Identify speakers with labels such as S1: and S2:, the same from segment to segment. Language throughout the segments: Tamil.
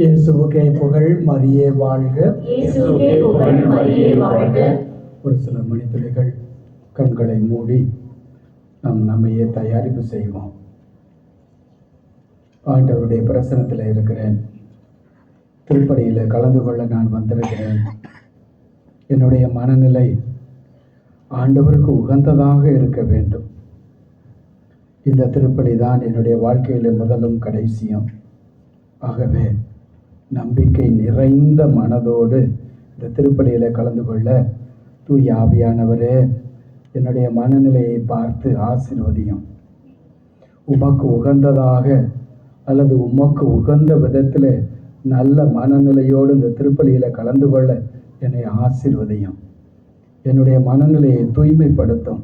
S1: இயேசுவுக்கே புகழ், மரியே வாழ்க. ஒரு சில மணித்துளிகள் கண்களை மூடி நம்மையே தயாரிப்பு செய்வோம். ஆண்டவருடைய பிரசனத்தில் இருக்கிறேன். திருப்பலியில் கலந்து கொள்ள நான் வந்திருக்கிறேன். என்னுடைய மனநிலை ஆண்டவருக்கு உகந்ததாக இருக்க வேண்டும். இந்த திருப்பலி தான் என்னுடைய வாழ்க்கையில் முதலும் கடைசியும். ஆகவே நம்பிக்கை நிறைந்த மனதோடு இந்த திருப்பலியில் கலந்து கொள்ள தூய ஆவியானவரே என்னுடைய மனநிலையை பார்த்து ஆசீர்வதியும். உமக்கு உகந்ததாக அல்லது உமக்கு உகந்த விதத்தில் நல்ல மனநிலையோடு இந்த திருப்பலியில் கலந்து கொள்ள என்னை ஆசீர்வதியும். என்னுடைய மனநிலையை தூய்மைப்படுத்தும்.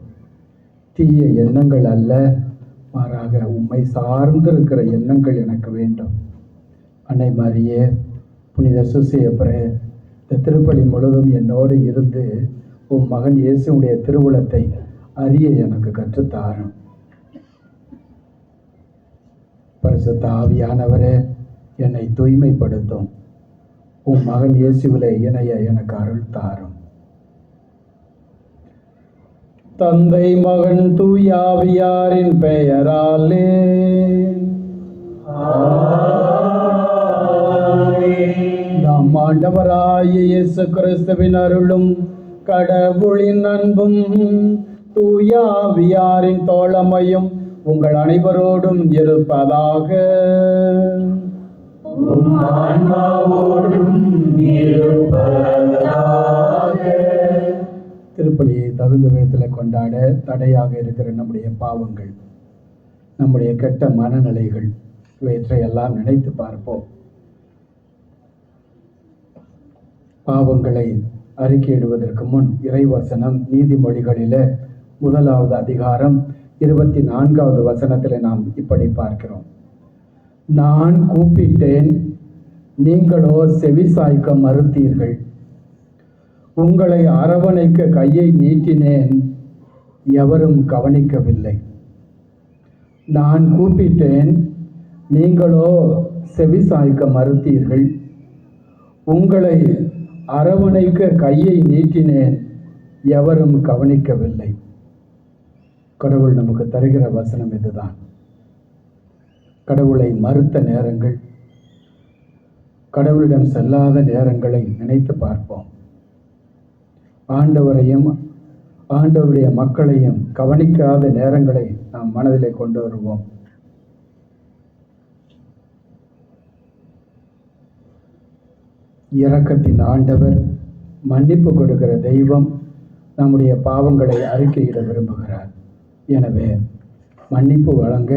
S1: தீய எண்ணங்கள் அல்ல, மாறாக உம்மை சார்ந்திருக்கிற எண்ணங்கள் எனக்கு வேண்டும். அன்னை மரியே, புனித சூசையப்பரே, இந்த திருப்பலி முழுதும் என்னோடு இருந்து உம் மகன் இயேசுடைய திருவுளத்தை அறிய எனக்கு கற்றுத்தாரும். பரிசுத்த ஆவியானவரே, என்னை தூய்மைப்படுத்தும். உம் மகன் இயேசுவிலே இணைய எனக்கு அருள் தாரும். தந்தை மகன் தூய ஆவியாரின் பெயராலே நம் ஆண்டவராகிய இயேசு கிறிஸ்துவின் அருளும் கடவுளின் அன்பும் தூய ஆவியாரின் தோழமையும் உங்கள் அனைவரோடும் இருப்பதாக. திருப்பலியை தகுந்த விதத்தில் கொண்டாட தடையாக இருக்கிற நம்முடைய பாவங்கள், நம்முடைய கெட்ட மனநிலைகள், இவற்றையெல்லாம் நினைத்து பார்ப்போம். பாவங்களை அறிக்கையிடுவதற்கு முன் இறைவசனம் நீதிமொழிகளில் 1வது அதிகாரம் 24வது வசனத்தில் நாம் இப்படி பார்க்கிறோம். நான் கூப்பிட்டேன், நீங்களோ செவிசாய்க்க மறுத்தீர்கள். உங்களை அரவணைக்க கையை நீட்டினேன், எவரும் கவனிக்கவில்லை. நான் கூப்பிட்டேன், நீங்களோ செவிசாய்க்க மறுத்தீர்கள். உங்களை அரவணைக்க கையை நீட்டினேன், எவரும் கவனிக்கவில்லை. கடவுள் நமக்கு தருகிற வசனம் இதுதான். கடவுளை மறுத்த நேரங்கள், கடவுளிடம் செல்லாத நேரங்களை நினைத்து பார்ப்போம். ஆண்டவரையும் ஆண்டவருடைய மக்களையும் கவனிக்காத நேரங்களை நாம் மனதிலே கொண்டு வருவோம். இரக்கத்தின் ஆண்டவர், மன்னிப்பு கொடுக்கிற தெய்வம், நம்முடைய பாவங்களை அறிக்கையிட விரும்புகிறார். எனவே மன்னிப்பு வழங்க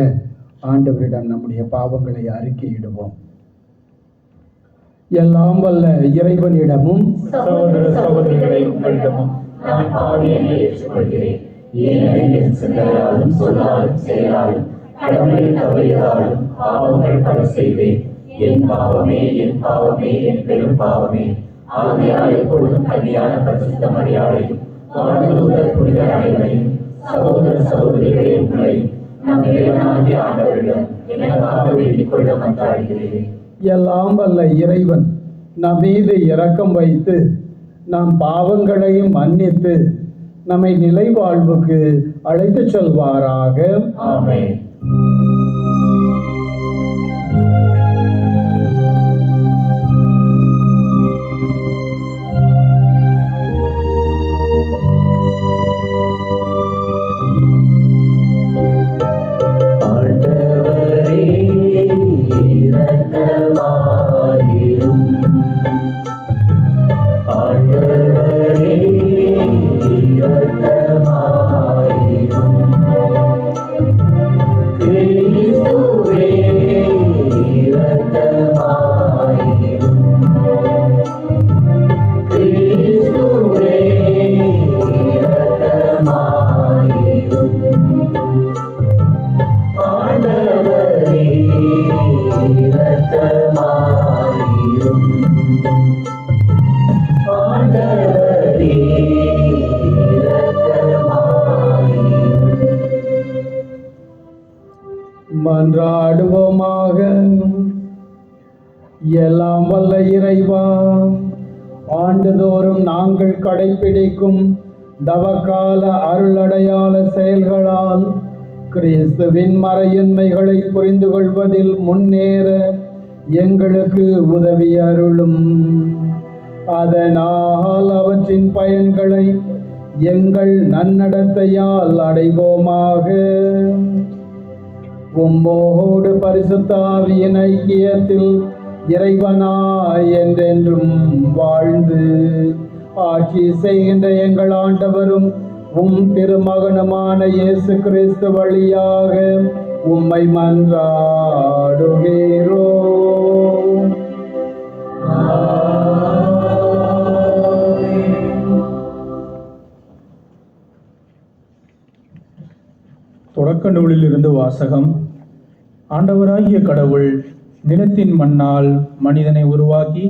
S1: ஆண்டவரிடம் நம்முடைய பாவங்களை அறிக்கையிடுவோம். எல்லாம் வல்ல இறைவனிடமும்
S2: சகோதர சகோதரிகளை உங்களிடமும் நான் பாவியங்களை ஏற்றுக்கொள்கிறேன். ஏனெனில் என் சிந்தனையாலும் சொல்லாலும் செயலாலும் கடமையை தவறியதாலும் பாவங்கள் பல செய்தேன். என் பாவமே, என் பாவமே, என் பெரும் பாவமே. ஆகையால் எப்பொழுதும் கன்னியான பரிசுத்த மரியாதையும் வானதூதர் புனிதர் அனைவரையும் சகோதர சகோதரிகளே உங்களையும் நம் இறைவனாகிய ஆண்டவரிடம் எனக்காக வேண்டிக் கொள்ள மன்றாடுகிறேன்.
S1: எல்லாம் வல்ல இறைவன் நம் மீது இரக்கம் வைத்து நம் பாவங்களையும் மன்னித்து நம்மை நிலை வாழ்வுக்கு அழைத்துச் செல்வாராக.
S2: ஆமென்.
S1: மன்றாடுவோமாக. எல்லாம் வல்ல இறைவா, ஆண்டுதோறும் நாங்கள் கடைப்பிடிக்கும் தவக்கால அருளடையாள செயல்களால் கிறிஸ்துவின் மறையுண்மைகளை புரிந்து கொள்வதில் முன்னேற எங்களுக்கு உதவி அருளும். அதனால் அவற்றின் பயன்களை எங்கள் நன்னடத்தையால் அடைவோமாக. உம்மோடு பரிசுத்த ஆவியின் ஐக்கியத்தில் இறைவனாய் என்றென்றும் வாழ்ந்து ஆட்சி செய்கின்ற எங்கள் ஆண்டவரும் திருமகனுமான இயேசு கிறிஸ்து வழியாக உம்மை மன்றாடுகிறோம்.
S3: தொடக்க நூலில் இருந்து வாசகம். ஆண்டவராகிய கடவுள் நிலத்தின் மண்ணால் மனிதனை உருவாக்கி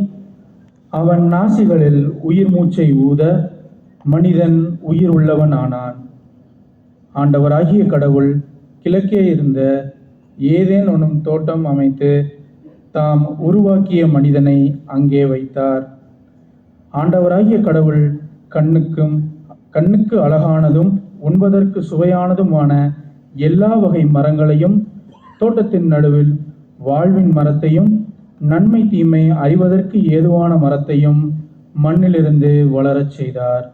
S3: அவன் நாசிகளில் உயிர் மூச்சை ஊத மனிதன் உயிர் உள்ளவன் ஆனான். ஆண்டவராகிய கடவுள் கிழக்கே இருந்த ஏதேன் எனும் தோட்டம் அமைத்து தாம் உருவாக்கிய மனிதனை அங்கே வைத்தார். ஆண்டவராகிய கடவுள் கண்ணுக்கு அழகானதும் உண்பதற்கு சுவையானதுமான எல்லா வகை மரங்களையும் தோட்டத்தின் நடுவில் வாழ்வின் மரத்தையும் நன்மை தீமை அறிவதற்கு ஏதுவான மரத்தையும் மண்ணிலிருந்து வளரச் செய்தார்.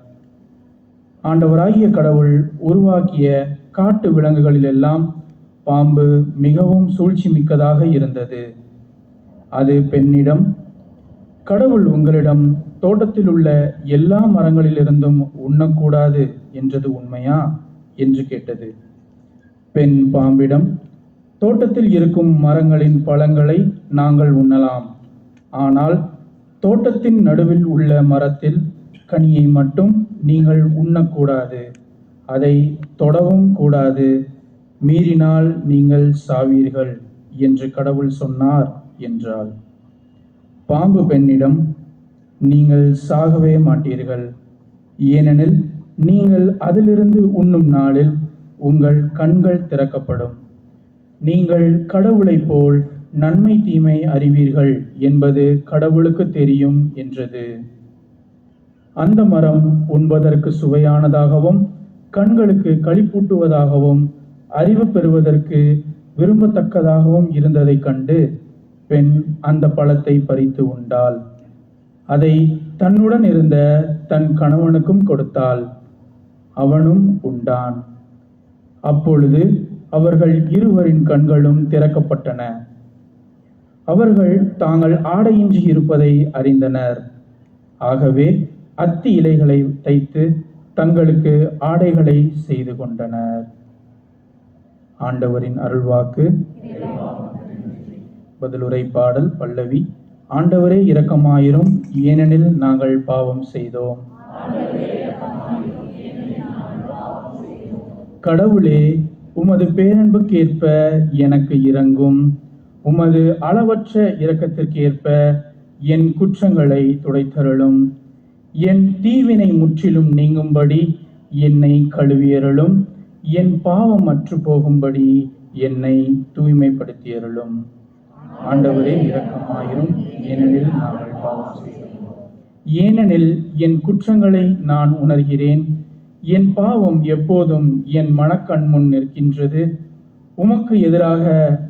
S3: ஆண்டவராகிய கடவுள் உருவாக்கிய காட்டு விலங்குகளிலெல்லாம் பாம்பு மிகவும் சூழ்ச்சி மிக்கதாக இருந்தது. அது பெண்ணிடம், கடவுள் உங்களிடம் தோட்டத்தில் உள்ள எல்லா மரங்களிலிருந்தும் உண்ணக்கூடாது என்றது உண்மையா என்று கேட்டது. பெண் பாம்பிடம், தோட்டத்தில் இருக்கும் மரங்களின் பழங்களை நாங்கள் உண்ணலாம், ஆனால் தோட்டத்தின் நடுவில் உள்ள மரத்தில் கனியை மட்டும் நீங்கள் உண்ணக்கூடாது, அதை தொடவும் கூடாது, மீறினால் நீங்கள் சாவீர்கள் என்று கடவுள் சொன்னார் என்றாள். பாம்பு பெண்ணிடம், நீங்கள் சாகவே மாட்டீர்கள், ஏனெனில் நீங்கள் அதிலிருந்து உண்ணும் நாளில் உங்கள் கண்கள் திறக்கப்படும், நீங்கள் கடவுளைப் போல் நன்மை தீமை அறிவீர்கள் என்பது கடவுளுக்கு தெரியும் என்றது. அந்த மரம் உண்பதற்கு சுவையானதாகவும் கண்களுக்கு களிப்பூட்டுவதாகவும் அறிவு பெறுவதற்கு விரும்பத்தக்கதாகவும் இருந்ததைக் கண்டு பெண் அந்த பழத்தை பறித்து உண்டாள். அதை தன்னுடன் இருந்த தன் கணவனுக்கும் கொடுத்தாள், அவனும் உண்டான். அப்பொழுது அவர்கள் இருவரின் கண்களும் திறக்கப்பட்டன. அவர்கள் தாங்கள் ஆடையின்றி இருப்பதை அறிந்தனர். ஆகவே அத்தி இலைகளை தைத்து தங்களுக்கு ஆடைகளை செய்து கொண்டனர். ஆண்டவரின் அருள்வாக்கு. பதிலுரை பாடல் பல்லவி. ஆண்டவரே இரக்கமாயிரும், ஏனெனில் நாங்கள் பாவம் செய்தோம். கடவுளே, உமது பேரன்புக்கேற்ப எனக்கு இரங்கும், உமது அளவற்ற இரக்கத்திற்கு ஏற்ப என் குற்றங்களை துடைத்தருளும். என் தீவினை முற்றிலும் நீங்கும்படி என்னை கழுவியருளும். என் பாவம் அற்று போகும்படி என்னை தூய்மைப்படுத்தியருளும். ஆண்டவரே இரக்கமாயிரும், ஏனெனில் நாங்கள் பாவம் செய்தோம். ஏனெனில் என் குற்றங்களை நான் உணர்கிறேன். என் பாவம் எப்போதும் என் மனக்கண் முன் நிற்கின்றது. உமக்கு எதிராக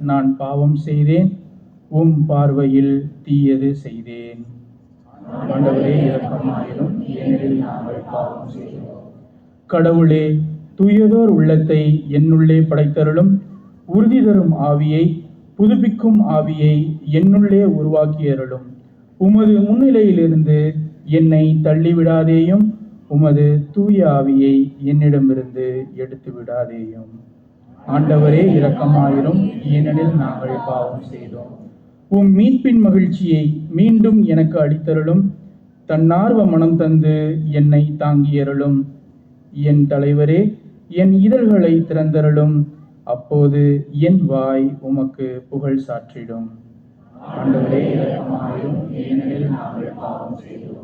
S3: நான் பாவம் செய்தேன், உம் பார்வையில் தீயது செய்தேன். ஆண்டவரே இரக்கமாயிரும், ஏனெனில் நாங்கள் பாவம் செய்தோம். கடவுளே, தூயதோர் உள்ளத்தை என்னுள்ளே படைத்தருளும். உறுதி தரும் ஆவியை, புதுப்பிக்கும் ஆவியை என்னுள்ளே உருவாக்கியருளும். உமது முன்னிலையிலிருந்து என்னை தள்ளிவிடாதேயும். உமது தூய ஆவியை என்னிடமிருந்து எடுத்து விடாதேயும். ஆண்டவரே இரக்கமாயிரும், ஏனெனில் நாங்கள் பாவம் செய்தோம். உம் மீட்பின் மகிழ்ச்சியை மீண்டும் எனக்கு அளித்தருளும். தன்னார்வ மனம் தந்து என்னை தாங்கியருளும். என் தலைவரே, என் இதழ்களை திறந்தருளும். அப்போது என் வாய் உமக்கு புகழ் சாற்றிடும். ஆண்டவரே இரக்கமாயிரும், ஏனெனில் நாங்கள் பாவம் செய்தோம்.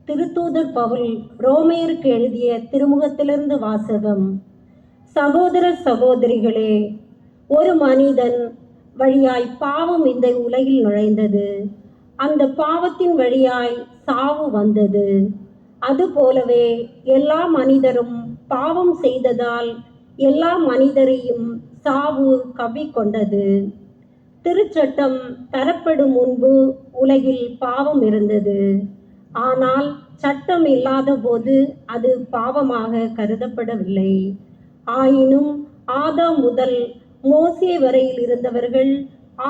S4: திருத்தூதர் பவுல் ரோமையருக்கு எழுதிய திருமுகத்திலிருந்து வாசகம். சகோதர சகோதரிகளே, ஒரு மனிதன் வழியாய் பாவம் இந்த உலகில் நுழைந்தது. அந்த பாவத்தின் வழியாய் சாவு வந்தது. அதுபோலவே எல்லா மனிதரும் பாவம் செய்ததால் எல்லா மனிதரையும் சாவு கவ்விக்கொண்டது. திருச்சட்டம் தரப்படும் முன்பு உலகில் பாவம் இருந்தது. ஆனால் சட்டம் இல்லாத போது அது பாவமாக கருதப்படவில்லை. ஆயினும் ஆதாம் முதல் மோசே வரையில் இருந்தவர்கள்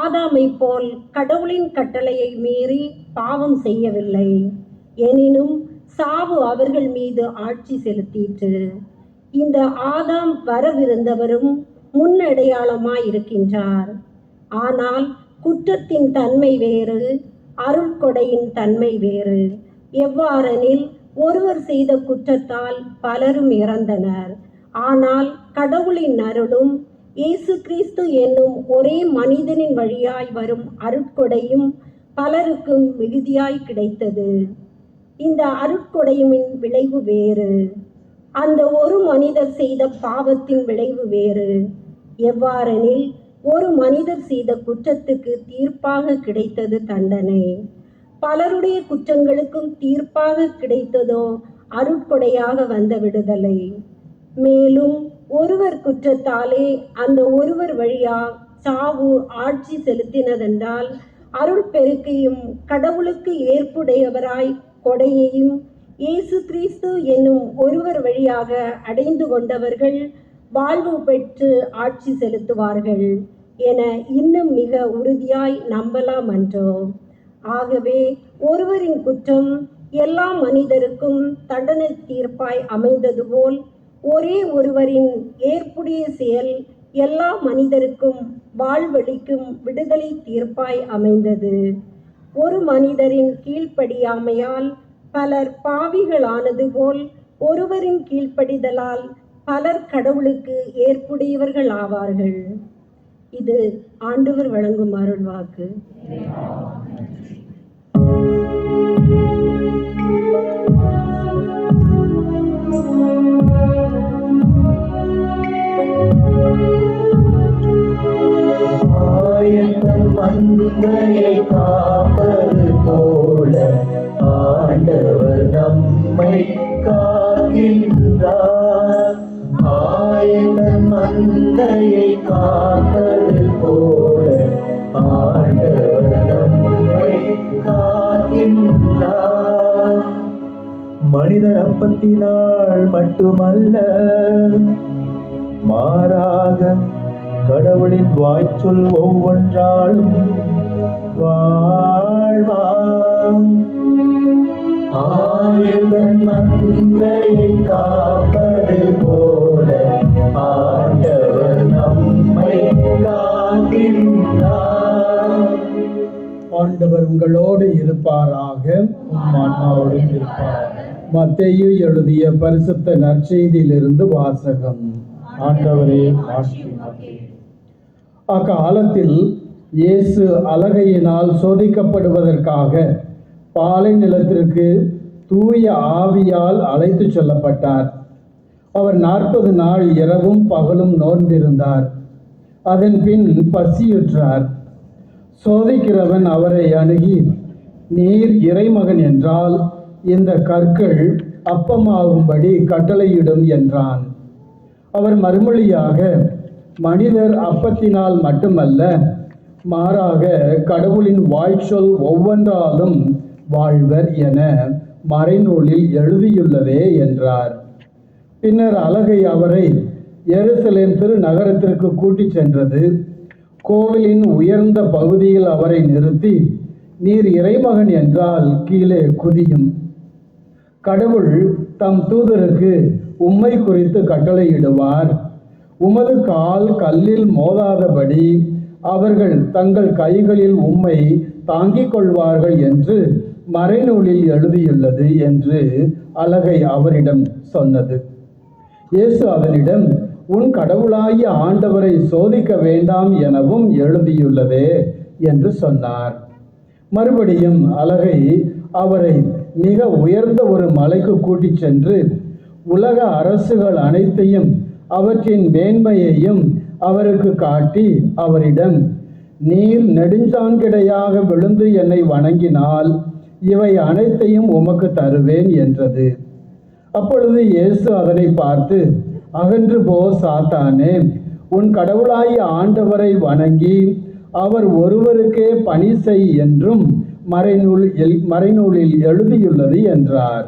S4: ஆதாமை போல் கடவுளின் கட்டளையை மீறி பாவம் செய்யவில்லை. எனினும் சாவு அவர்கள் மீது ஆட்சி செலுத்திற்று. இந்த ஆதாம் வரவிருந்தவரும் முன்னடையாளமாய் இருக்கின்றார். ஆனால் குற்றத்தின் தன்மை வேறு, அருள்கொடையின் தன்மை வேறு. எவ்வாறெனில் ஒருவர் செய்த குற்றத்தால் பலரும் இறந்தனர். ஆனால் கடவுளின் அருளும் இயேசு கிறிஸ்து என்னும் ஒரே மனிதனின் வழியாய் வரும் அருட்கொடையும் பலருக்கும் மிகுதியாய் கிடைத்தது. இந்த அருட்கொடையின் விளைவு வேறு, அந்த ஒரு மனிதர் செய்த பாவத்தின் விளைவு வேறு. எவ்வாறெனில் ஒரு மனிதர் செய்த குற்றத்துக்கு தீர்ப்பாக கிடைத்தது தண்டனை. பலருடைய குற்றங்களுக்கும் தீர்ப்பாக கிடைத்ததோ அருட்கொடையாக வந்த விடுதலை. மேலும் ஒருவர் குற்றத்தாலே அந்த ஒருவர் வழியா சாவு ஆட்சி செலுத்தினதென்றால் அருள் பெருக்கையும் கடவுளுக்கு ஏற்புடையவராய் கொடையையும் இயேசு கிறிஸ்து என்னும் ஒருவர் வழியாக அடைந்து கொண்டவர்கள் வாழ்வு பெற்று ஆட்சி செலுத்துவார்கள் என இன்னும் மிக உறுதியாய் நம்பலாம் அன்றோ. ஆகவே ஒருவரின் குற்றம் எல்லா மனிதருக்கும் தண்டனை தீர்ப்பாய் அமைந்தது போல் ஒரே ஒருவரின் ஏற்புடைய செயல் எல்லா மனிதருக்கும் வாழ்வளிக்கும் விடுதலை தீர்ப்பாய் அமைந்தது. ஒரு மனிதரின் கீழ்ப்படியாமையால் பலர் பாவிகளானது போல் ஒருவரின் கீழ்ப்படிதலால் பலர் கடவுளுக்கு ஏற்புடையவர்கள் ஆவார்கள். இது ஆண்டவர் வழங்கும் அருள் வாக்கு.
S2: மந்தையை காப்பது போல ஆண்டவர் நம்மை காக்கின்றார். ஆயன் மந்தையை காப்பது போல ஆண்டவர் நம்மை காக்கின்றார். மனிதர் அப்பத்தினால் மட்டுமல்ல, மாறாக கடவுளின் வாய்ச்சொல் ஒவ்வொன்றாலும் வாழ்வாம். ஆயுதன் மந்தையை காப்பது போல ஆண்டவர் நம்மை காக்கின்றார்.
S1: ஆண்டவர் உங்களோடு இருப்பாராக, உம் ஆன்மாவோடும் இருப்பார். மத்தேயு எழுதிய பரிசுத்த நற்செய்தியிலிருந்து வாசகம்.
S3: ஆண்டவரே ஆசி உமக்கே.
S1: அக்காலத்தில் இயேசு அலகையினால் சோதிக்கப்படுவதற்காக பாலை நிலத்திற்கு தூய ஆவியால் அழைத்து செல்லப்பட்டார். அவர் 40 நாள் இரவும் பகலும் நோன்பிருந்தார். அதன் பின் பசியுற்றார். சோதிக்கிறவன் அவரை அணுகி, நீர் இறைமகன் என்றால் இந்த கற்கள் அப்பமாகும்படி கட்டளையிடும் என்றான். அவர் மறுமொழியாக, மனிதர் அப்பத்தினால் மட்டுமல்ல, மாறாக கடவுளின் வாய்ச்சொல் ஒவ்வொன்றாலும் வாழ்வர் என மறைநூலில் எழுதியுள்ளதே என்றார். பின்னர் அலகை அவரை எருசலேம் திருநகரத்திற்கு கூட்டிச் சென்றது. கோவிலின் உயர்ந்த பகுதியில் அவரை நிறுத்தி, நீர் இறைமகன் என்றால் கீழே குதியும். கடவுள் தம் தூதருக்கு உம்மை குறித்து கட்டளையிடுவார். உமது கால் கல்லில் மோதாதபடி அவர்கள் தங்கள் கைகளில் உம்மை தாங்கிக் கொள்வார்கள் என்று மறைநூலில் எழுதியுள்ளது என்று அலகை அவரிடம் சொன்னது. இயேசு அதனிடம், உன் கடவுளாகிய ஆண்டவரை சோதிக்க வேண்டாம் எனவும் எழுதியுள்ளதே என்று சொன்னார். மறுபடியும் அலகை அவரை மிக உயர்ந்த ஒரு மலைக்கு கூட்டிச் சென்று உலக அரசுகள் அனைத்தையும் அவற்றின் மேன்மையையும் அவருக்கு காட்டி அவரிடம், நீர் நெடுஞ்சான்கிடையாக விழுந்து என்னை வணங்கினால் இவை அனைத்தையும் உமக்கு தருவேன் என்றது. அப்பொழுது இயேசு அதனை பார்த்து, அகன்று போ சாத்தானே, உன் கடவுளாகிய ஆண்டவரை வணங்கி அவர் ஒருவருக்கே பணி செய் என்றும் மறைநூலில் எழுதியுள்ளது என்றார்.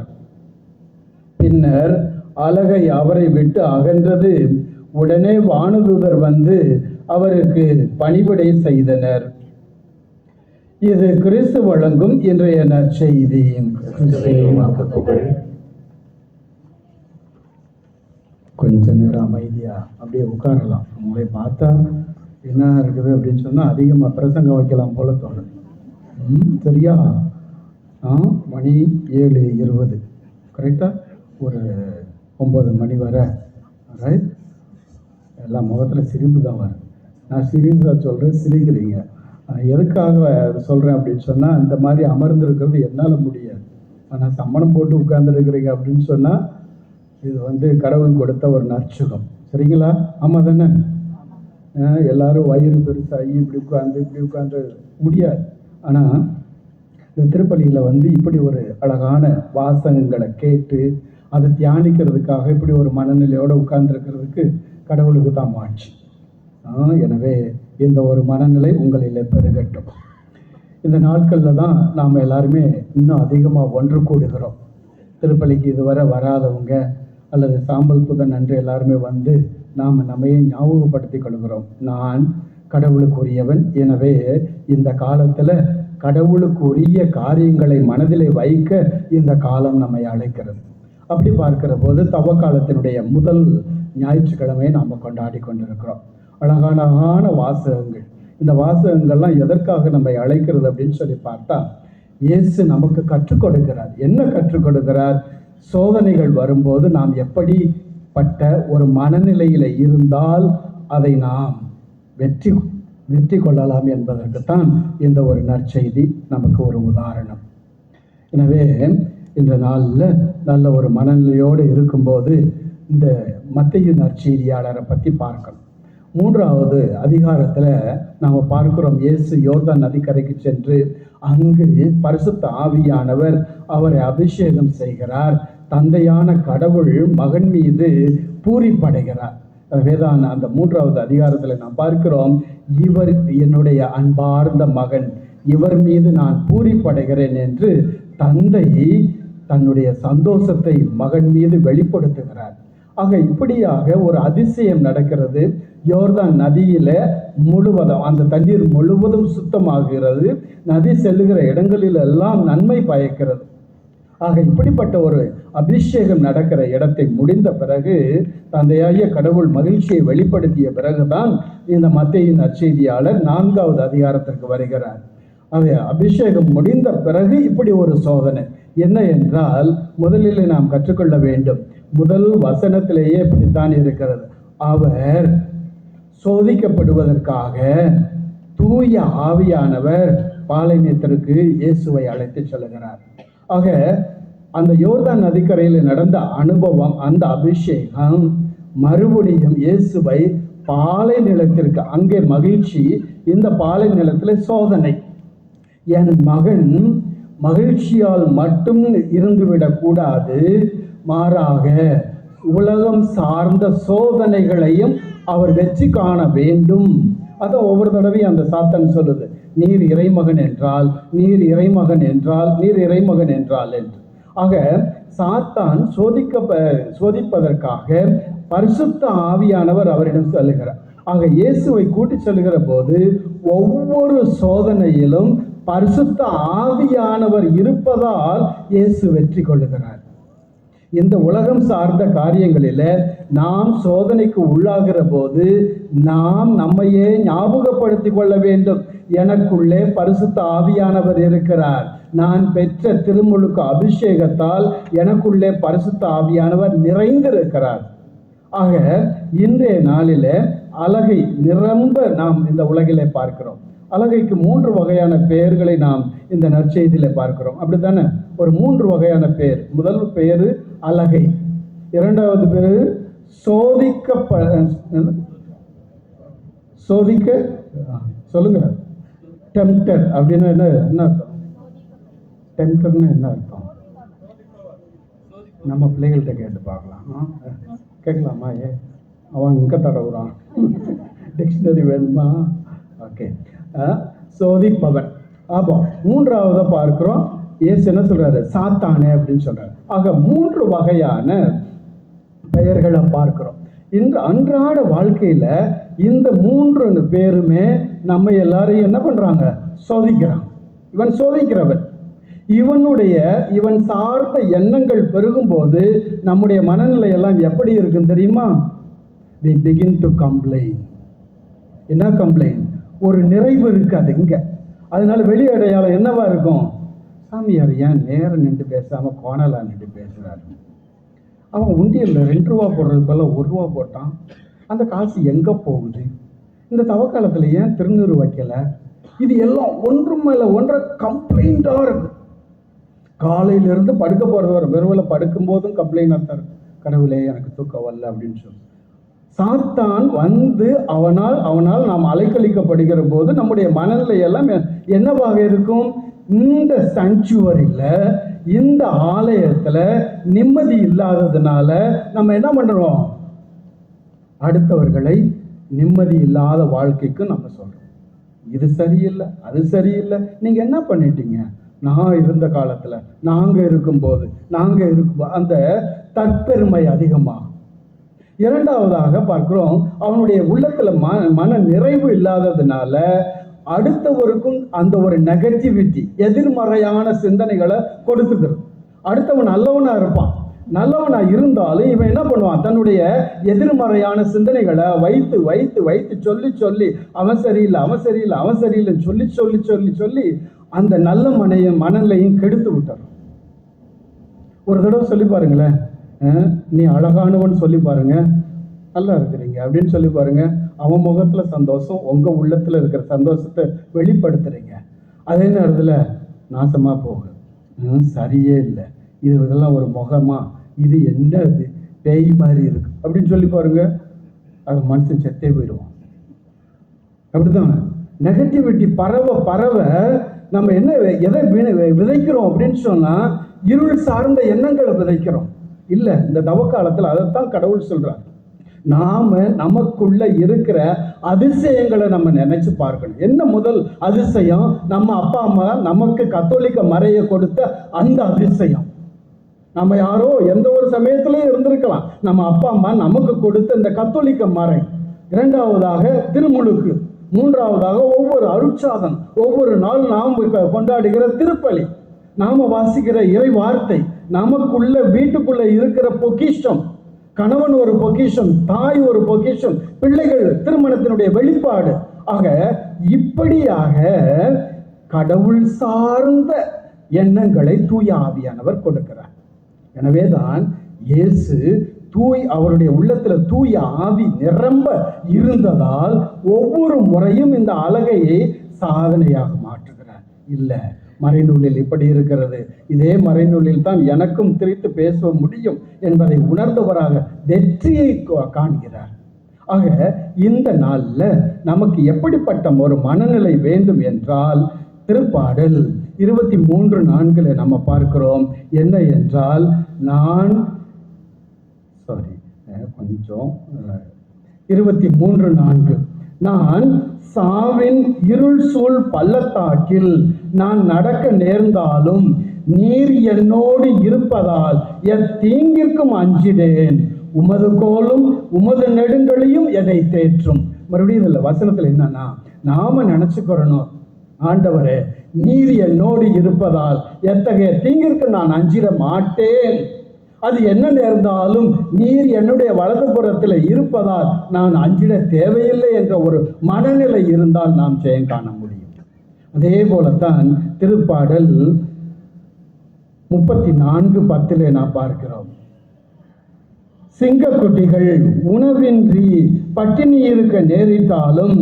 S1: பின்னர் அலகை அவரை விட்டு அகன்றது. உடனே வானதூதர் வந்து அவருக்கு பணிவிடை செய்தனர். இது கிறிஸ்து வழங்கும் இன்றைய நற்செய்தி. கொஞ்ச நேரம் அமைதியா அப்படியே உட்காரலாம். உங்களை பார்த்தா என்ன இருக்குது அப்படின்னு சொன்னால் அதிகமாக பிரசங்கம் வைக்கலாம் போல தோணுது. சரியா? மணி 7:20 கரெக்டாக ஒரு 9 மணி வரை. ரைட்? எல்லா முகத்தில் சிரிப்பு தான் வரும். நான் சீரியஸாக சொல்கிறேன், சிரிக்கிறீங்க. எதுக்காக சொல்கிறேன் அப்படின்னு சொன்னால், இந்த மாதிரி அமர்ந்திருக்கிறது என்னால் முடியாது. ஆனால் சம்மணம் போட்டு உட்கார்ந்துருக்கிறீங்க அப்படின்னு சொன்னால் இது கடவுள் கொடுத்த ஒரு நற்சுகம். சரிங்களா? ஆமாம் தானே? எல்லாரும் வயிறு பெருசாகி இப்படி உட்காந்து முடியாது. ஆனால் இந்த திருப்பலியில் இப்படி ஒரு அழகான வாசகங்களை கேட்டு அதை தியானிக்கிறதுக்காக இப்படி ஒரு மனநிலையோடு உட்கார்ந்துருக்கிறதுக்கு கடவுளுக்கு தான் மாட்சி. எனவே இந்த ஒரு மனநிலை உங்களில் பெருகட்டும். இந்த நாட்களில் தான் நாம் எல்லாருமே இன்னும் அதிகமாக ஒன்று கூடுகிறோம். திருப்பலிக்கு இதுவரை வராதவங்க அல்லது சாம்பல் புதன் அன்று எல்லாருமே நாம் நம்மையே ஞாபகப்படுத்திக் கொள்கிறோம். நான் கடவுளுக்குரியவன். எனவே இந்த காலத்தில் கடவுளுக்குரிய காரியங்களை மனதிலே வைக்க இந்த காலம் நம்மை அழைக்கிறது. அப்படி பார்க்கிற போது தவக்காலத்தினுடைய முதல் ஞாயிற்றுக்கிழமையை நாம் கொண்டாடி கொண்டிருக்கிறோம். அழகான வாசகங்கள். இந்த வாசகங்கள்லாம் எதற்காக நம்மை அழைக்கிறது அப்படின்னு சொல்லி பார்த்தா, இயேசு நமக்கு கற்றுக் கொடுக்கிறார். என்ன கற்றுக் கொடுக்கிறார்? சோதனைகள் வரும்போது நாம் எப்படிப்பட்ட ஒரு மனநிலையில் இருந்தால் அதை நாம் வெற்றி கொள்ளலாம் என்பதற்குத்தான் இந்த ஒரு நற்செய்தி நமக்கு ஒரு உதாரணம். எனவே இந்த நாளில் நல்ல ஒரு மனநிலையோடு இருக்கும்போது இந்த மத்தேயு நற்செய்தியாளரை பற்றி பார்க்கணும். 3வது அதிகாரத்தில் நாம் பார்க்கிறோம், இயேசு யோர்தான் நதிக்கரைக்கு சென்று அங்கு பரிசுத்த ஆவியானவர் அவரை அபிஷேகம் செய்கிறார். தந்தையான கடவுள் மகன் மீது பூரிப்படைகிறார். வேதான அந்த 3வது அதிகாரத்தில் நாம் பார்க்கிறோம், இவர் என்னுடைய அன்பார்ந்த மகன், இவர் மீது நான் பூரிப்படைகிறேன் என்று தந்தை தன்னுடைய சந்தோஷத்தை மகன் மீது வெளிப்படுத்துகிறார். ஆக இப்படியாக ஒரு அதிசயம் நடக்கிறது. யோர்தான் நதியில முழுவதும் அந்த தண்ணீர் முழுவதும் சுத்தமாகிறது. நதி செல்லுகிற இடங்களில் எல்லாம் நன்மை பயக்கிறது. ஆக இப்படிப்பட்ட ஒரு அபிஷேகம் நடக்கிற இடத்தை முடிந்த பிறகு தந்தையாகிய கடவுள் மகிழ்ச்சியை வெளிப்படுத்திய பிறகுதான் இந்த மத்தேயு நற்செய்தியாளர் 4வது அதிகாரத்திற்கு வருகிறார். அது அபிஷேகம் முடிந்த பிறகு இப்படி ஒரு சோதனை. என்ன என்றால், முதலில் நாம் கற்றுக்கொள்ள வேண்டும். முதல் வசனத்திலேயே இப்படித்தான் இருக்கிறது. அவர் சோதிக்கப்படுவதற்காக தூய ஆவியானவர் பாலைநிலத்திற்கு இயேசுவை அழைத்து செல்கிறார். ஆக அந்த யோர்தான் நதிக்கரையில் நடந்த அனுபவம், அந்த அபிஷேகம் மறுபடியும் இயேசுவை பாலை நிலத்திற்கு, அங்கே மகிழ்ச்சி, இந்த பாலை நிலத்தில் சோதனை. என் மகன் மகிழ்ச்சியால் மட்டும் இருந்துவிடக்கூடாது, மாறாக உலகம் சார்ந்த சோதனைகளையும் அவர் வெற்றி காண வேண்டும். அதை ஒவ்வொரு தடவையும் அந்த சாத்தான் சொல்லுது, நீர் இறைமகன் என்றால், நீர் இறைமகன் என்றால், நீர் இறைமகன் என்றால் என்று. ஆக சாத்தான் சோதிப்பதற்காக பரிசுத்த ஆவியானவர் அவரிடம் சொல்லுகிறார். ஆக இயேசுவை கூட்டி செல்கிற போது ஒவ்வொரு சோதனையிலும் பரிசுத்த ஆவியானவர் இருப்பதால் இயேசு வெற்றி கொள்ளுகிறார். இந்த உலகம் சார்ந்த காரியங்களில் நாம் சோதனைக்கு உள்ளாகிற போது நாம் நம்மையே ஞாபகப்படுத்தி கொள்ள வேண்டும், எனக்குள்ளே பரிசுத்த ஆவியானவர் இருக்கிறார். நான் பெற்ற திருமுழுக்கு அபிஷேகத்தால் எனக்குள்ளே பரிசுத்த ஆவியானவர் நிறைந்திருக்கிறார். ஆக இன்றைய நாளில் அழகை நிரம்ப நாம் இந்த உலகிலே பார்க்கிறோம். அழகைக்கு 3 வகையான பெயர்களை நாம் இந்த நற்செய்தியில் பார்க்கிறோம். அப்படித்தானே? ஒரு 3 வகையான பெயர். முதல் பெயர் அழகை, இரண்டாவது பேர் சொல்லுங்க, டெம்ப்டர். அப்படின்னா என்ன அர்த்தம்? டெம்ப்டர்னா என்ன அர்த்தம்? நம்ம பிள்ளைகள்கிட்ட கேட்டு பார்க்கலாம். கேட்கலாமா? அவன் இங்கே தடவுறான், டிக்ஷனரி வேணுமா? ஓகே, சோதிப்பவன். அப்போ 3வது பார்க்கிறோம், இயேசு என்ன சொல்றாரு? சாத்தானே அப்படின்னு சொல்றாரு. ஆக 3 வகையான பெயர்களை பார்க்கிறோம். இந்த அன்றாட வாழ்க்கையில இந்த 3 பேருமே நம்ம எல்லாரையும் என்ன பண்றாங்க? சோதிக்கிறான். இவன் சோதிக்கிறவன். இவன் சார்ந்த எண்ணங்கள் பெருகும் போது நம்முடைய மனநிலை எல்லாம் எப்படி இருக்குன்னு தெரியுமா? we begin to complain. என்ன கம்ப்ளைண்ட்? ஒரு நிறைவு இருக்காது இங்க. அதனால வெளி அடையாளம் என்னவா இருக்கும்? சாமியார் ஏன் நேரம் நின்று பேசாம கோணலா நின்று பேசுறாரு? அவன் உண்டியல்ல 2 ரூபா போடுறது போல 1 ரூபா போட்டான். அந்த காசு எங்க போகுது? இந்த தவக்காலத்துல ஏன் திருநீறு வைக்கல? இது எல்லாம் ஒன்று மேல ஒன்றை கம்ப்ளைண்டா இருக்கு. காலையிலிருந்து படுக்க போறது வர வெறுவில் படுக்கும் போதும் கம்ப்ளைண்டா தான் இருக்கு. கடவுளே எனக்கு தூக்கம் வரல அப்படின்னு சொல்லி சாத்தான் வந்து அவனால் நாம் அலைக்கழிக்கப்படுகிற போது நம்முடைய மனநிலை எல்லாம் என்னவாக இருக்கும்? இந்த சாங்சுவரியில, இந்த ஆலயத்துல நிம்மதி இல்லாததுனால நம்ம என்ன பண்றோம்? அடுத்தவர்களை நிம்மதி இல்லாத வாழ்க்கைக்கு நம்ம சொல்றோம், இது சரியில்லை, அது சரியில்லை. நீங்க என்ன பண்ணிட்டீங்க? நான் இருந்த காலத்துல, நாங்க இருக்கும்போது அந்த தற்பெருமை அதிகமாகும். இரண்டாவதாக பார்க்கிறோம், அவனுடைய உள்ளத்துல மன நிறைவு இல்லாததுனால அடுத்தவருக்கும் அந்த ஒரு நெகட்டிவிட்டி, எதிர்மறையான சிந்தனைகளை கொடுத்துக்கிறது. அடுத்தவன் நல்லவனா இருப்பான், நல்லவனா இருந்தாலும் இவன் என்ன பண்ணுவான்? தன்னுடைய எதிர்மறையான சிந்தனைகளை வைத்து வைத்து வைத்து சொல்லி சொல்லி அவன் சரியில்லை, அவன் சரியில்லை, அவன் சரியில்லைன்னு சொல்லி சொல்லி சொல்லி சொல்லி அந்த நல்ல மனநிலையும் கெடுத்து விட்டார். ஒரு தடவை சொல்லி பாருங்களேன், நீ அழகானவன் சொல்லி பாருங்க, நல்லா இருக்கிறீங்க அப்படின்னு சொல்லி பாருங்க. அவன் முகத்துல சந்தோஷம், உங்க உள்ளத்துல இருக்கிற சந்தோஷத்தை வெளிப்படுத்துறீங்க. அதே நேரத்துல நாசமா போகுது, சரியே இல்லை, இதெல்லாம் ஒரு முகமா, இது என்ன, இது பேய் மாதிரி இருக்கு அப்படின்னு சொல்லி பாருங்க, அது மனுஷன் செத்தே போயிடுவான். அப்படிதான் நெகட்டிவிட்டி பரவ பரவ நம்ம எதை விதைக்கிறோம் அப்படின்னு சொன்னா, இருள் சார்ந்த எண்ணங்களை விதைக்கிறோம். இல்லை, இந்த தவக்காலத்தில் அதைத்தான் கடவுள் சொல்றார். நமக்குள்ள இருக்கிற அதிசயங்களை நம்ம நினைச்சு பார்க்கணும். என்ன முதல் அதிசயம்? நம்ம அப்பா அம்மா நமக்கு கத்தோலிக்க மறையை கொடுத்த அந்த அதிசயம். நம்ம யாரோ எந்த ஒரு சமயத்திலையும் இருந்திருக்கலாம், நம்ம அப்பா அம்மா நமக்கு கொடுத்த இந்த கத்தோலிக்க மறை. இரண்டாவதாக திருமுழுக்கு. மூன்றாவதாக ஒவ்வொரு அருட்சாதனம், ஒவ்வொரு நாள் நாம் கொண்டாடுகிற திருப்பலி, நாம வாசிக்கிற இறை வார்த்தை, நமக்குள்ள வீட்டுக்குள்ள இருக்கிற பொக்கிஷம். கணவன் ஒரு பொக்கிஷம், தாய் ஒரு பொக்கிஷம், பிள்ளைகள் திருமணத்தினுடைய வெளிப்பாடு. ஆக இப்படியாக கடவுள் சார்ந்த எண்ணங்களை தூய ஆவியானவர் கொடுக்கிறார். எனவேதான் இயேசு அவருடைய உள்ளத்துல தூய ஆவி நிரம்ப இருந்ததால் ஒவ்வொரு முறையும் இந்த அலகையை சாதனையாக மாற்றுகிறார். இல்லை, மறைநூலில் இப்படி இருக்கிறது, இதே மறைநூலில் தான் எனக்கும் திரித்து பேச முடியும் என்பதை உணர்ந்தவராக வெற்றியை காண்கிறார். ஆக இந்த நாள்ல நமக்கு எப்படிப்பட்ட ஒரு மனநிலை வேண்டும் என்றால், திருப்பாடல் 23:4 நம்ம பார்க்கிறோம். என்ன என்றால், நான் 23:4 நான் சாவின் இருள் சூழ் பள்ளத்தாக்கில் நான் நடக்க நேர்ந்தாலும் நீர் என்னோடு இருப்பதால் எத்தீங்கிற்கும் அஞ்சிடேன். உமது கோலும் உமது நெடுங்களையும் என்னை தேற்றும். மறுபடியும் இதில் வசனத்தில் என்னன்னா, நாம நினைச்சுக்கிறணும், ஆண்டவரே நீர் என்னோடு இருப்பதால் எத்தகைய தீங்கிற்கு நான் அஞ்சிட மாட்டேன். அது என்ன நேர்ந்தாலும் நீர் என்னுடைய வலதுபுறத்தில் இருப்பதால் நான் அஞ்சிட தேவையில்லை என்ற ஒரு மனநிலை இருந்தால் நாம் ஜெயம் காண முடியும். அதே போலத்தான் திருப்பாடல் 34:10 நாம் பார்க்கிறோம். சிங்கக்குட்டிகள் உணவின்றி பட்டினி இருக்க நேரிட்டாலும்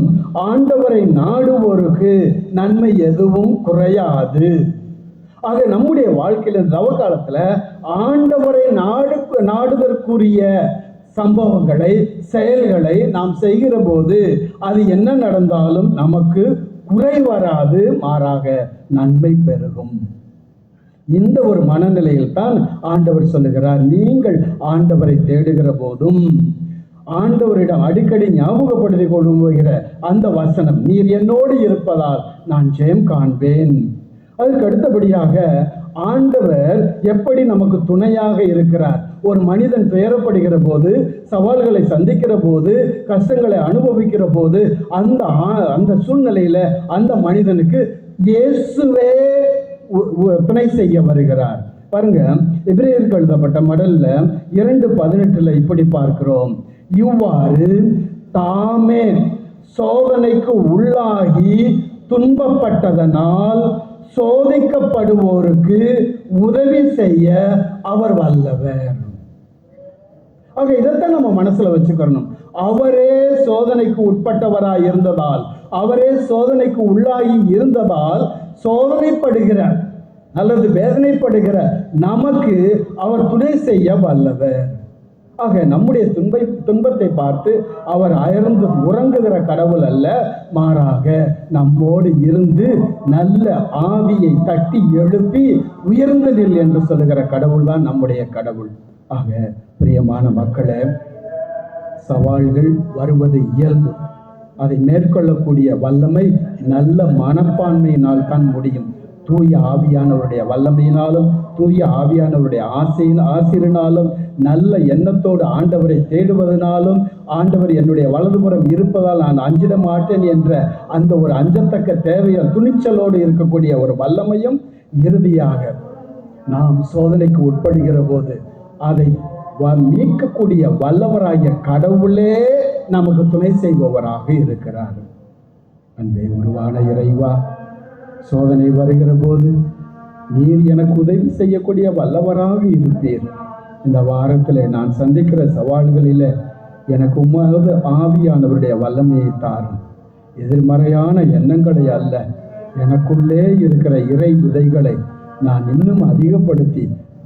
S1: ஆண்டவரை நாடுவோருக்கு நன்மை எதுவும் குறையாது. ஆக நம்முடைய வாழ்க்கையில தவ காலத்துல ஆண்டவரை நாடுவதற்குரிய சம்பவங்களை, செயல்களை நாம் செய்கிற போது அது என்ன நடந்தாலும் நமக்கு குறை வராது, மாறாக நன்மை பெருகும். இந்த ஒரு மனநிலையில் தான் ஆண்டவர் சொல்லுகிறார், நீங்கள் ஆண்டவரை தேடுகிற போதும் ஆண்டவரிடம் அடிக்கடி ஞாபகப்படுத்திக் கொள்ளுகிற அந்த வசனம், நீர் என்னோடு இருப்பதால் நான் ஜெயம் காண்பேன். அதுக்கு அடுத்தபடியாக ஆண்டவர் எப்படி நமக்கு துணையாக இருக்கிறார். ஒரு மனிதன் துயரப்படுகிற போது, சவால்களை சந்திக்கிற போது, கஷ்டங்களை அனுபவிக்கிற போது, அந்த சூழ்நிலையில அந்த மனிதனுக்கு இயேசுவே துணை செய்ய வருகிறார். பாருங்க, எபிரேயருக்கு எழுதப்பட்ட மடல்ல 2:18 இப்படி பார்க்கிறோம். இவ்வாறு தாமே சோதனைக்கு உள்ளாகி துன்பப்பட்டதனால் சோதிக்கப்படுவோருக்கு உதவி செய்ய அவர் வல்லவர். ஆக இதைத்தான் நம்ம மனசுல வச்சுக்கணும். அவரே சோதனைக்கு உட்பட்டவராய் இருந்ததால், அவரே சோதனைக்கு உள்ளாகி இருந்ததால், சோதனைப்படுகிற அல்லது வேதனைப்படுகிற நமக்கு அவர் துணை செய்ய வல்லவர். ஆக நம்முடைய துன்பத்தை பார்த்து அவர் அயர்ந்து உறங்குகிற கடவுள் அல்ல, மாறாக நம்மோடு இருந்து நல்ல ஆவியை தட்டி எழுப்பி உயர்ந்து நில் என்று சொல்லுகிற கடவுள் தான் நம்முடைய கடவுள். ஆக பிரியமான மக்களே, சவால்கள் வருவது இயல்பு. அதை மேற்கொள்ளக்கூடிய வல்லமை நல்ல மனப்பான்மையினால் தான் முடியும். தூய ஆவியானவருடைய வல்லமையினாலும் தூய ஆவியானவருடைய ஆசிரியனாலும் நல்ல எண்ணத்தோடு ஆண்டவரை தேடுவதனாலும், ஆண்டவர் என்னுடைய வலதுபுறம் இருப்பதால் நான் அஞ்சிட மாட்டேன் என்ற அந்த ஒரு அஞ்சத்தக்க தேவையை துணிச்சலோடு இருக்கக்கூடிய ஒரு வல்லமையும், இறுதியாக நாம் சோதனைக்கு உட்படுகிற போது அதை மீட்கக்கூடிய வல்லவராகிய கடவுளே நமக்கு துணை செய்பவராக இருக்கிறார். அன்பே உருவான இறைவா, சோதனை வருகிற போது நீர் எனக்கு உதவி செய்யக்கூடிய வல்லவராக இருப்பீர். இந்த வாரத்தில் நான் சந்திக்கிற சவால்களில் எனக்கு உமது ஆவியானவருடைய வல்லமையை தாரும். எதிர்மறையான எண்ணங்களை அல்ல, எனக்குள்ளே இருக்கிற இறை விதைகளை நான் இன்னும் அதிகப்படுத்தி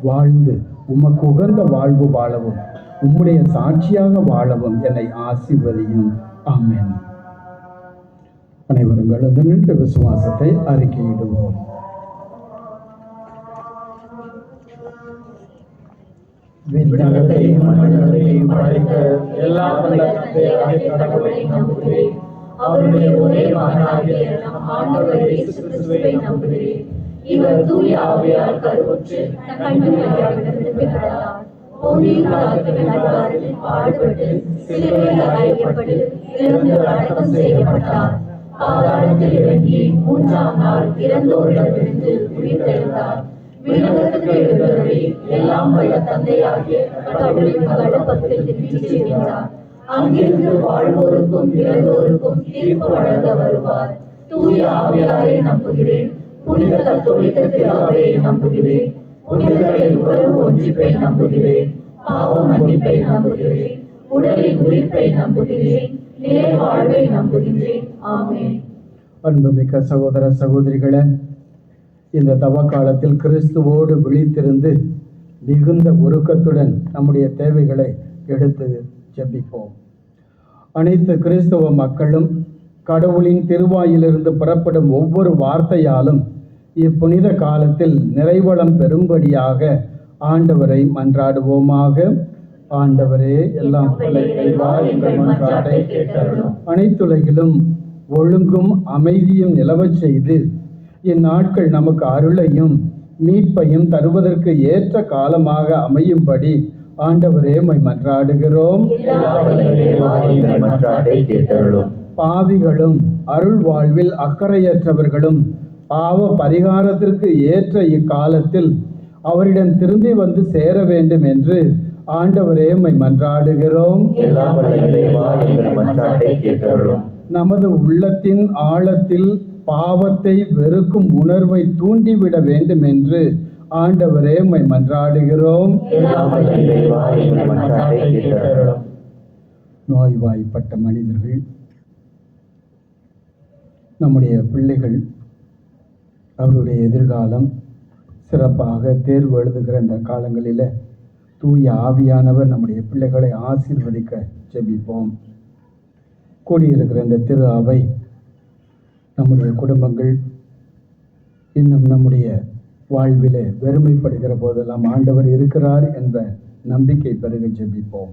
S1: வாழ்ந்து உமக்கு உகந்த வாழ்வு வாழவும், உம்முடைய சாட்சியாக வாழவும் என்னை ஆசீர்வதியும். ஆமென். அனைவரும் எழுந்து நின்று விசுவாசத்தை அறிக்கையிடுவோம்.
S2: விண்ணகத்தையும் மண்ணகத்தையும் படைத்த எல்லாம் வல்ல தந்தையாகிய கடவுளை நம்புகிறேன். அவருடைய ஒரே மகனாகிய நம் ஆண்டவர் இயேசு கிறிஸ்துவை நம்புகிறேன். இவர் தூய ஆவியால் கருவுற்று கன்னிமரியாவிடமிருந்து பிறந்தார். பொன்னிய பிலாத்துவின் அதிகாரத்தில் பாடுபட்டு சிலுவையில் அறையப்பட்டு இறந்து அடக்கம் செய்யப்பட்டார். பாதாளத்தில் இறங்கி 3ஆம் நாள் இறந்தோரிடமிருந்து உயிர்த்தெழுந்தார். விண்ணகத்துக்கு எழுந்தருளி எல்லாம் வல்ல தந்தையாகிய கடவுளின் வலப்பக்கத்தில் வீற்றிருக்கிறார். அங்கிருந்து வாழ்வோருக்கும் இறந்தோருக்கும் தீர்ப்பு வழங்க வருவார். தூய ஆவியாரை நம்புகிறேன். புனித கத்தோலிக்க திருச்சபையை நம்புகிறேன். புனிதர்களின் உறவு ஒன்றிப்பை நம்புகிறேன். பாவ மன்னிப்பை நம்புகிறேன். உடலின் உயிர்ப்பை நம்புகிறேன். நிலை வாழ்வை நம்புகிறேன். ஆமென்.
S1: அன்புமிக்க சகோதர சகோதரிகளே, இந்த தவ காலத்தில் கிறிஸ்துவோடு விழித்திருந்து மிகுந்த உருக்கத்துடன் நம்முடைய தேவைகளை எடுத்து ஜெபிப்போம். அனைத்து கிறிஸ்தவ மக்களும் கடவுளின் திருவாயிலிருந்து புறப்படும் ஒவ்வொரு வார்த்தையாலும் இப்புனித காலத்தில் நிறைவளம் பெறும்படியாக ஆண்டவரை மன்றாடுவோமாக. ஆண்டவரே, எல்லாம் வல்ல இறைவா, எங்கள் மன்றாட்டை கேட்டருளும். அனைத்துலகிலும் ஒழுங்கும் அமைதியும் நிலவச் செய்து இந்நாட்கள் நமக்கு அருளையும் மீட்பையும் தருவதற்கு ஏற்ற காலமாக அமையும்படி ஆண்டவரே உம்மை மன்றாடுகிறோம். பாவிகளும் அருள் வாழ்வில் அக்கறையற்றவர்களும் பாவ பரிகாரத்திற்கு ஏற்ற இக்காலத்தில் அவரிடம் திரும்பி வந்து சேர வேண்டும் என்று ஆண்டவரே உம்மை மன்றாடுகிறோம். நமது உள்ளத்தின் ஆழத்தில் பாவத்தை வெறுக்கும் உணர்வை தூண்டிவிட வேண்டும் என்று ஆண்டவரே உம்மை மன்றாடுகிறோம். நோய்வாய்ப்பட்ட மனிதர்கள், நம்முடைய பிள்ளைகள், அவருடைய எதிர்காலம் சிறப்பாக தேர்வு எழுதுகிற இந்த காலங்களில் தூய ஆவியானவர் நம்முடைய பிள்ளைகளை ஆசீர்வதிக்க ஜெபிப்போம். கூடியிருக்கிற இந்த திரு அவை நம்முடைய குடும்பங்கள் இன்னும் நம்முடைய வாழ்விலே வெறுமைப்படுகிற போதெல்லாம் ஆண்டவர் இருக்கிறார் என்ற நம்பிக்கை பெருக ஜெபிப்போம்.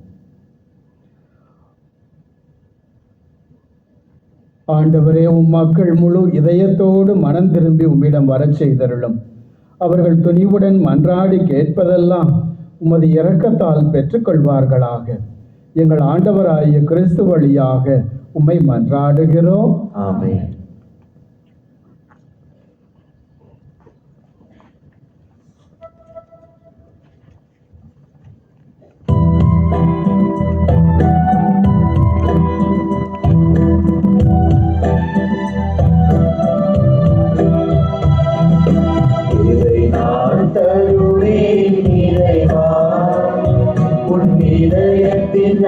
S1: ஆண்டவரே, உம் மக்கள் முழு இதயத்தோடு மனம் திரும்பி உம்மிடம் வரச் செய்தருளும். அவர்கள் துணிவுடன் மன்றாடி கேட்பதெல்லாம் உமது இரக்கத்தால் பெற்றுக்கொள்வார்களாக. எங்கள் ஆண்டவராகிய கிறிஸ்து வழியாக உம்மை மன்றாடுகிறோம்.
S2: ஆமென்.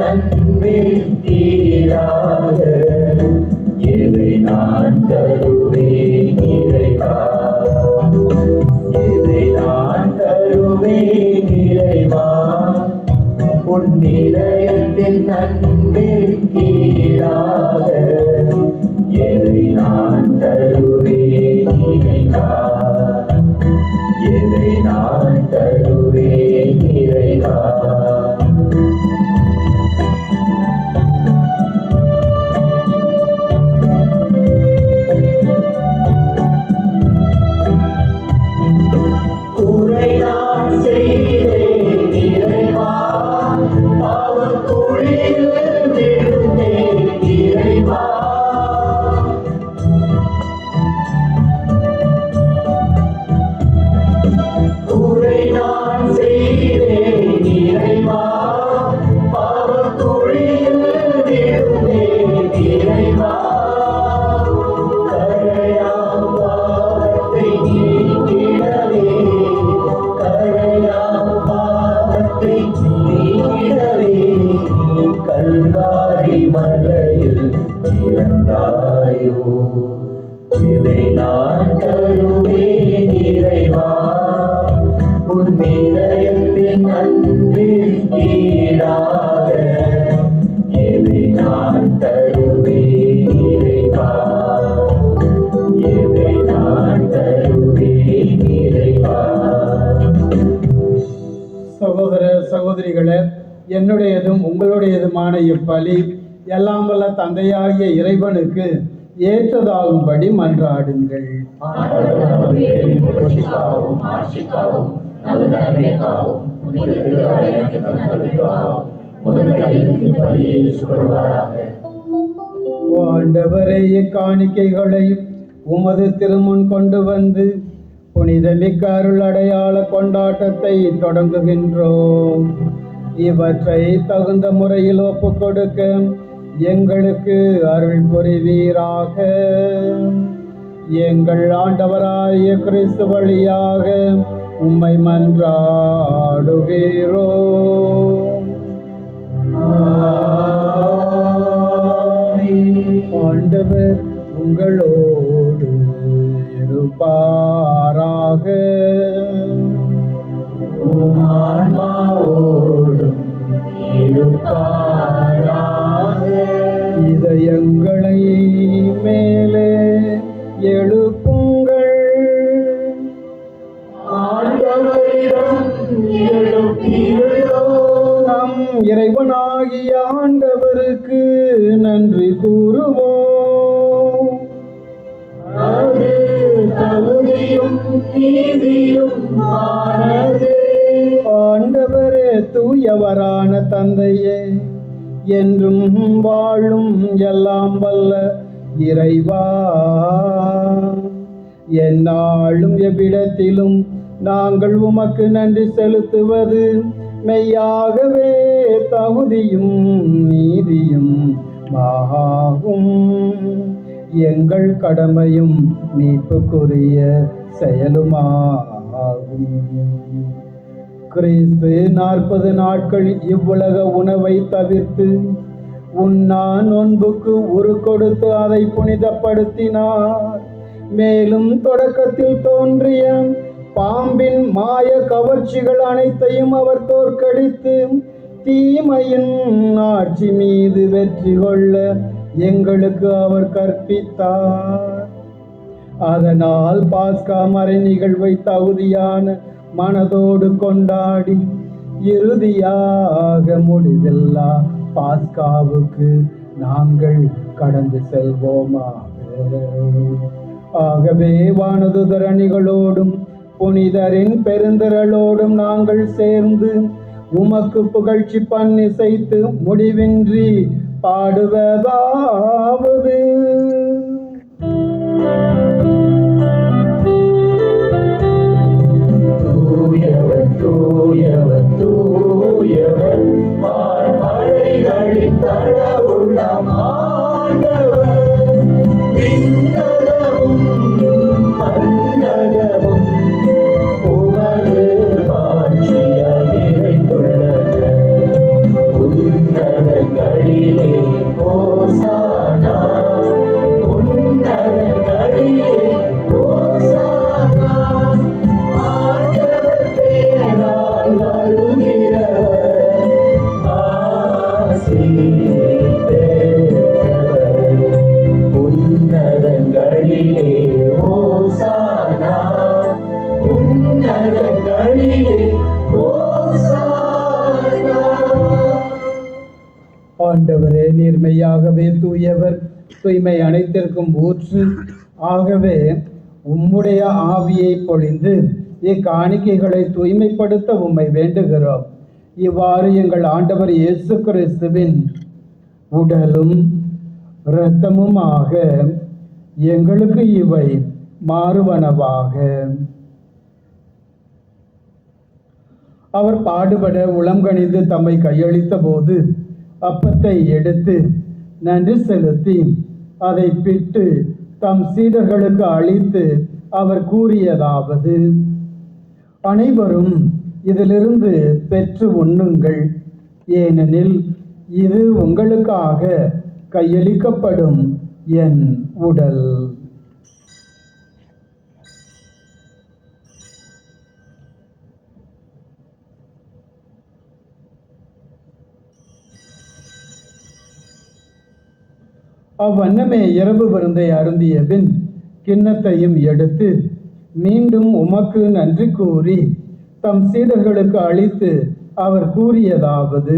S2: அன்பில் தீராத எதை நான் தருவேன் இறைவா, எதை நான் தருவேன் இறைவா, உன் இதயத்தின் அன்பில் தீராத எதை நான் தருவேன் இறைவா, எதை நான் தருவேன் இறைவா. கல்வாரி மலையில் இறந்தாயோ, இதை நான் தருவேன் இறைவா, உன் இதயத்தின் அன்பில் ஈடாக எதை நான் தருவேன் இறைவா, எதை நான் தருவேன் இறைவா.
S1: சகோதர சகோதரிகளே, என்னுடையதும் உங்களுடையதுமான இப்பலி எல்லாம் வல்ல தந்தையாகிய இறைவனுக்கு ஏற்றதாகும்படி மன்றாடுங்கள். ஆண்டவரே, இக்காணிக்கைகளை உமது திருமுன் கொண்டு வந்து புனிதமிக்க அருள் அடையாள கொண்டாட்டத்தை தொடங்குகின்றோம். இவற்றை தகுந்த முறையில் ஒப்புக் கொடுக்க எங்களுக்கு அருள் புரிவீராக. எங்கள் ஆண்டவராய கிறிஸ்து வழியாக உம்மை மன்றாடுகிறோம். ஆண்டவர் உங்களோடு இருப்பாராக.
S2: ஆன்மாவோடும் இருப்பாராக.
S1: இதயங்களை மேலே எழுப்புங்கள்.
S2: ஆண்டவரிடம் எழுப்பியுள்ளோம்.
S1: நம் இறைவனாகிய ஆண்டவருக்கு நன்றி கூறுவோம்.
S2: அது தகுதியும் நீதியும் ஆனது.
S1: ஆண்டவரே, தூயவரான தந்தையே, என்றும் வாழும் எல்லாம் வல்ல இறைவா, எந்நாளும் எவ்விடத்திலும் நாங்கள் உமக்கு நன்றி செலுத்துவது மெய்யாகவே தகுதியும் நீதியும் ஆகும். எங்கள் கடமையும் மீட்புக்குரிய செயலுமாகும். கிறிஸ்து 40 நாட்கள் இவ்வுலக உணவை தவிர்த்து உண்ணா நோன்புக்கு உரு கொடுத்து அதை புனிதப்படுத்தினார். மேலும் தொடக்கத்தில் தோன்றிய பாம்பின் மாய கவர்ச்சிகள் அனைத்தையும் அவர் தோற்கடித்து தீமையின் ஆட்சி மீது வெற்றி கொள்ள எங்களுக்கு அவர் கற்பித்தார். அதனால் பாஸ்கா மறை நிகழ்வை தகுதியான மனதோடு கொண்டாடி இறுதியாக முடிவில்லா பாஸ்காவுக்கு நாங்கள் கடந்து செல்வோமாக. ஆகவே வானதுதர் அணிகளோடும் புனிதரின் பெருந்திரளோடும் நாங்கள் சேர்ந்து உமக்கு புகழ்ச்சி பண்ணிசைத்து முடிவின்றி பாடுவதாவது.
S2: தூயவர் தூயவர் தூயவர் மழைகளின் தளவுள்ளம் ஆண்டவர். விண்ணகமும் மண்ணகமும் உமது ஆட்சியால் நிறைந்துள்ளன. உன்னதங்களிலே ஓசானா, உன்னதங்களிலே ஓசானா. ஆண்டவர் பெயரால் வருகிறவர் ஆசி பெற்றவர். உன்னதங்களிலே ஓசானா, உன்னதங்களிலே ஓசானா.
S1: ஆண்டவரே, நீர்மையாகவே தூயவர், தூய்மை அனைத்திற்கும் ஊற்று. ஆகவே உம்முடைய ஆவியை பொழிந்து இக்காணிக்கைகளை தூய்மைப்படுத்த உம்மை வேண்டுகிறோம். இவ்வாறு எங்கள் ஆண்டவர் இயேசு கிறிஸ்துவின் உடலும் இரத்தமுமாக எங்களுக்கு இவை மாறுவனவாக. அவர் பாடுபட உளம் கனிந்து தம்மை கையளித்த போது அப்பத்தை எடுத்து நன்றி செலுத்தி அதை பிட்டு தம் சீடர்களுக்கு அளித்து அவர் கூறியதாவது: அனைவரும் இதிலிருந்து பெற்று உண்ணுங்கள், ஏனெனில் இது உங்களுக்காக கையளிக்கப்படும் என் உடல். அவ்வண்ணமே இரவு விருந்தை அருந்திய பின் கிண்ணத்தையும் எடுத்து மீண்டும் உமக்கு நன்றி கூறி தம் சீடர்களுக்கு அளித்து அவர் கூறியதாவது: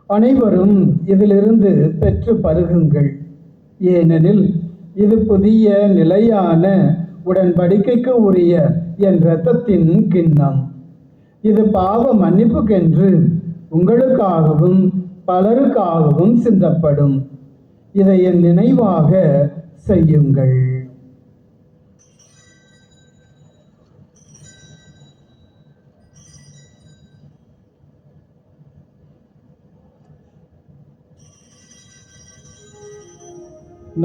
S1: அனைவரும் இதிலிருந்து பெற்று பருகுங்கள், ஏனெனில் இது புதிய நிலையான உடன்படிக்கைக்கு உரிய என் இரத்தத்தின் கிண்ணம். இது பாவ மன்னிப்புக்கென்று உங்களுக்காகவும் பலருக்காகவும் சிந்தப்படும். இதை என் நினைவாக செய்யுங்கள்.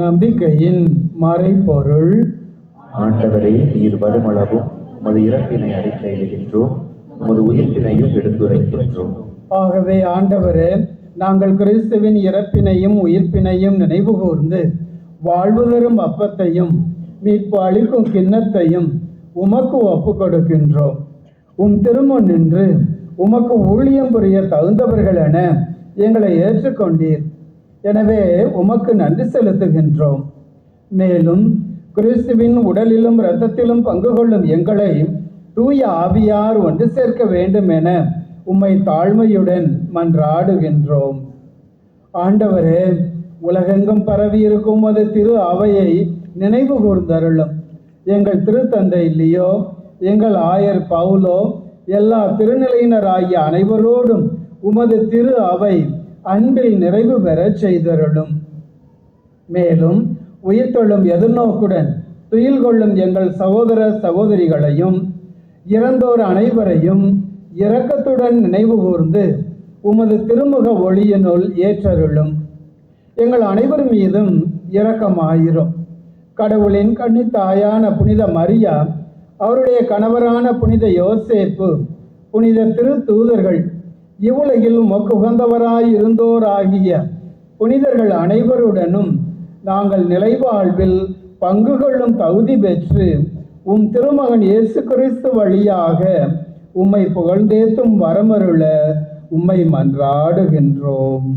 S1: நம்பிக்கையின் மறைபொருள்.
S2: ஆண்டவரே, நீர் வருமளவும் உமது இறப்பினை அறிக்கையிடுகின்றோம், உமது உயிர்ப்பினையும் எடுத்துரைக்கின்றோம்.
S1: ஆகவே ஆண்டவரே, நாங்கள் கிறிஸ்துவின் இறப்பினையும் உயிர்ப்பினையும் நினைவு கூர்ந்து வாழ்வு தரும் அப்பத்தையும் மீட்பு அளிக்கும் கிண்ணத்தையும் உமக்கு ஒப்பு கொடுக்கின்றோம். உம் திருமுன் நின்று உமக்கு ஊழியம் புரிய தகுந்தவர்கள் என எங்களை ஏற்றுக்கொண்டீர். எனவே உமக்கு நன்றி செலுத்துகின்றோம். மேலும் கிறிஸ்துவின் உடலிலும் இரத்தத்திலும் பங்கு கொள்ளும் எங்களை தூய ஆவியார் ஒன்று சேர்க்க வேண்டும் என உம்மை தாழ்மையுடன் மன்றாடுகின்றோம். ஆண்டவரே, உலகெங்கும் பரவி இருக்கும் அது திரு அவையை நினைவு கூர்ந்தருளும். எங்கள் திருத்தந்தை லியோ, எங்கள் ஆயர் பவுலோ, எல்லா திருநிலையினராகிய அனைவரோடும் உமது திரு அவை அன்பில் நிறைவு பெறச் செய்தருளும். மேலும் உயிர்த்தெழும் எதிர்நோக்குடன் துயில் கொள்ளும் எங்கள் சகோதர சகோதரிகளையும் இறந்தோர் அனைவரையும் இரக்கத்துடன் நினைவு கூர்ந்து உமது திருமுக ஒளியினுள் ஏற்றருளும். எங்கள் அனைவர் மீதும் இரக்கமாயிரும். கடவுளின் கன்னித்தாயான புனித மரியா, அவருடைய கணவரான புனித யோசேப்பு, புனித திரு தூதர்கள், இவ்வுலகில் உமக்கு உகந்தவராய் இருந்தோராகிய புனிதர்கள் அனைவருடனும் நாங்கள் நிலைவாழ்வில் பங்கு கொள்ளும் தகுதி பெற்று உம் திருமகன் இயேசு கிறிஸ்து வழியாக உம்மை புகழ்ந்தேத்தும் வரமருள உம்மை மன்றாடுகின்றோம்.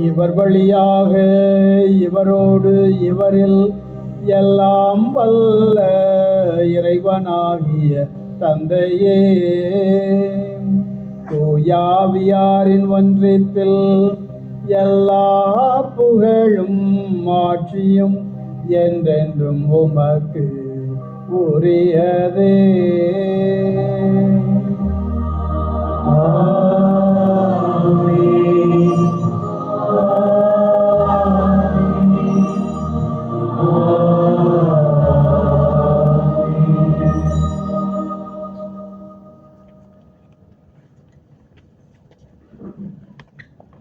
S1: இவர் வழியாக இவரோடு இவரில் எல்லாம் வல்ல இறைவனாகிய தந்தையே, தூயாவியாரின் ஒன்றிப்பில் எல்லா புகழும் ஆட்சியும் என்றென்றும் உமக்கு உரியதே.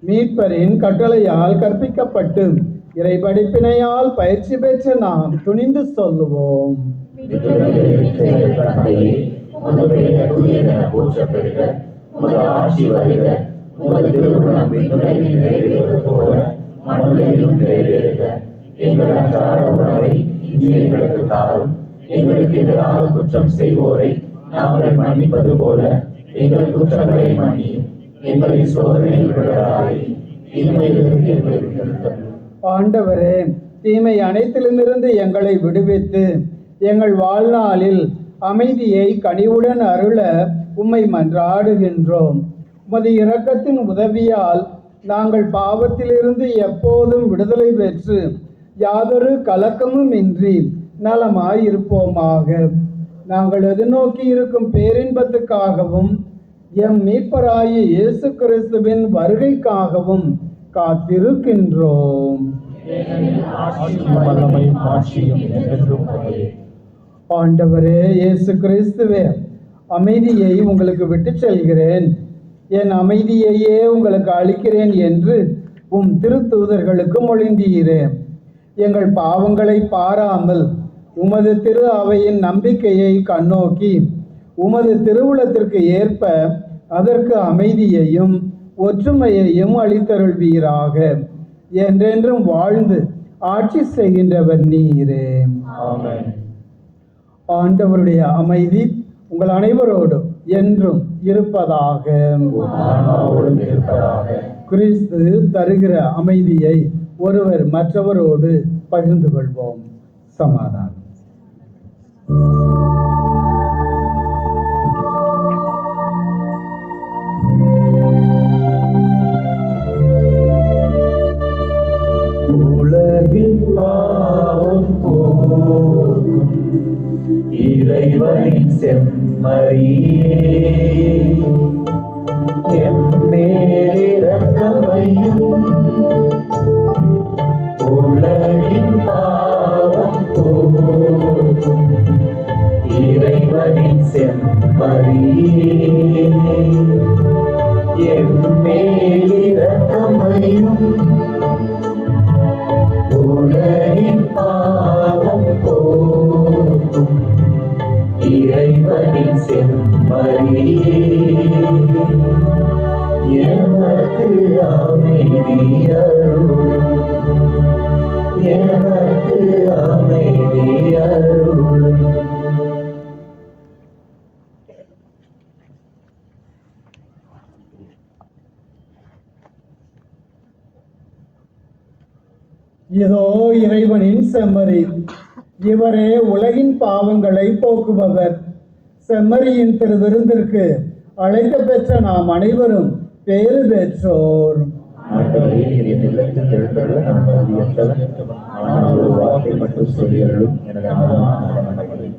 S1: மீட்பரின் கட்டளையால் கற்பிக்கப்பட்டு இறை படிப்பினையால் பயிற்சி பெற்ற நாம் துணிந்து சொல்லுவோம்.
S2: எங்களுக்கு எதிராக குற்றம் செய்வோரை நாங்கள் மன்னிப்பது போல எங்கள் குற்றங்களை மன்னியும். எங்களை சோதனையில் விடாதேயும், தீமையிலிருந்து எங்களை விடுவித்தருளும்.
S1: ஆண்டவரே, தீமை அனைத்திலுமிருந்து எங்களை விடுவித்து எங்கள் வாழ்நாளில் அமைதியை கனிவுடன் அருள உம்மை மன்றாடுகின்றோம். உமது இரக்கத்தின் உதவியால் நாங்கள் பாவத்திலிருந்து எப்போதும் விடுதலை பெற்று யாதொரு கலக்கமும் இன்றி நலமாயிருப்போமாக. நாங்கள் எதிர்நோக்கி இருக்கும் பேரின்பத்துக்காகவும் எம் மீட்பராகிய இயேசு கிறிஸ்துவின் வருகைக்காகவும் காத்திருக்கின்றோம். ஆண்டவரே இயேசு கிறிஸ்துவே, அமைதியை உங்களுக்கு விட்டு செல்கிறேன், என் அமைதியையே உங்களுக்கு அளிக்கிறேன் என்று உம் திருத்தூதர்களுக்கு மொழிந்தீரே. எங்கள் பாவங்களை பாராமல் உமது திரு அவையின் நம்பிக்கையை கண்ணோக்கி உமது திருவுளத்திற்கு ஏற்ப அதற்கு அமைதியையும் ஒற்றுமையையும் அளித்தருள்வீராக. என்றென்றும் வாழ்ந்து ஆட்சி செய்கின்றவர் நீரே. ஆண்டவருடைய அமைதி உங்கள் அனைவரோடும் என்றும் இருப்பதாக. கிறிஸ்து தருகிற அமைதியை ஒருவர் மற்றவரோடு பகிர்ந்து கொள்வோம். சமாதானம்.
S2: உலகின் பாவம் போக்கும் இறைவனின் செம்மறியே, எம்மேல் இரக்கம் வையும். உலகின் பாவம் போக்கும் இறைவனின் செம்மறியே, எம்மேல் இரக்கம் வையும். எனக்கு அமைதியருளும், எனக்கு அமைதியருளும்.
S1: இதோ இறைவனின் செம்மறி, இவரே உலகின் பாவங்களை போக்குபவர். செம்மறியின் திருவிருந்திற்கு அழைக்க பெற்ற நாம் அனைவரும் பேறு பெற்றோர்.
S2: ஆண்டவரே, என் இல்லத்தில் எழுந்தருள நான் தகுதியற்றவன். ஆனால் ஒரு வார்த்தை மட்டும் சொல்லியருளும், எனது ஆன்மா நலமடையும்.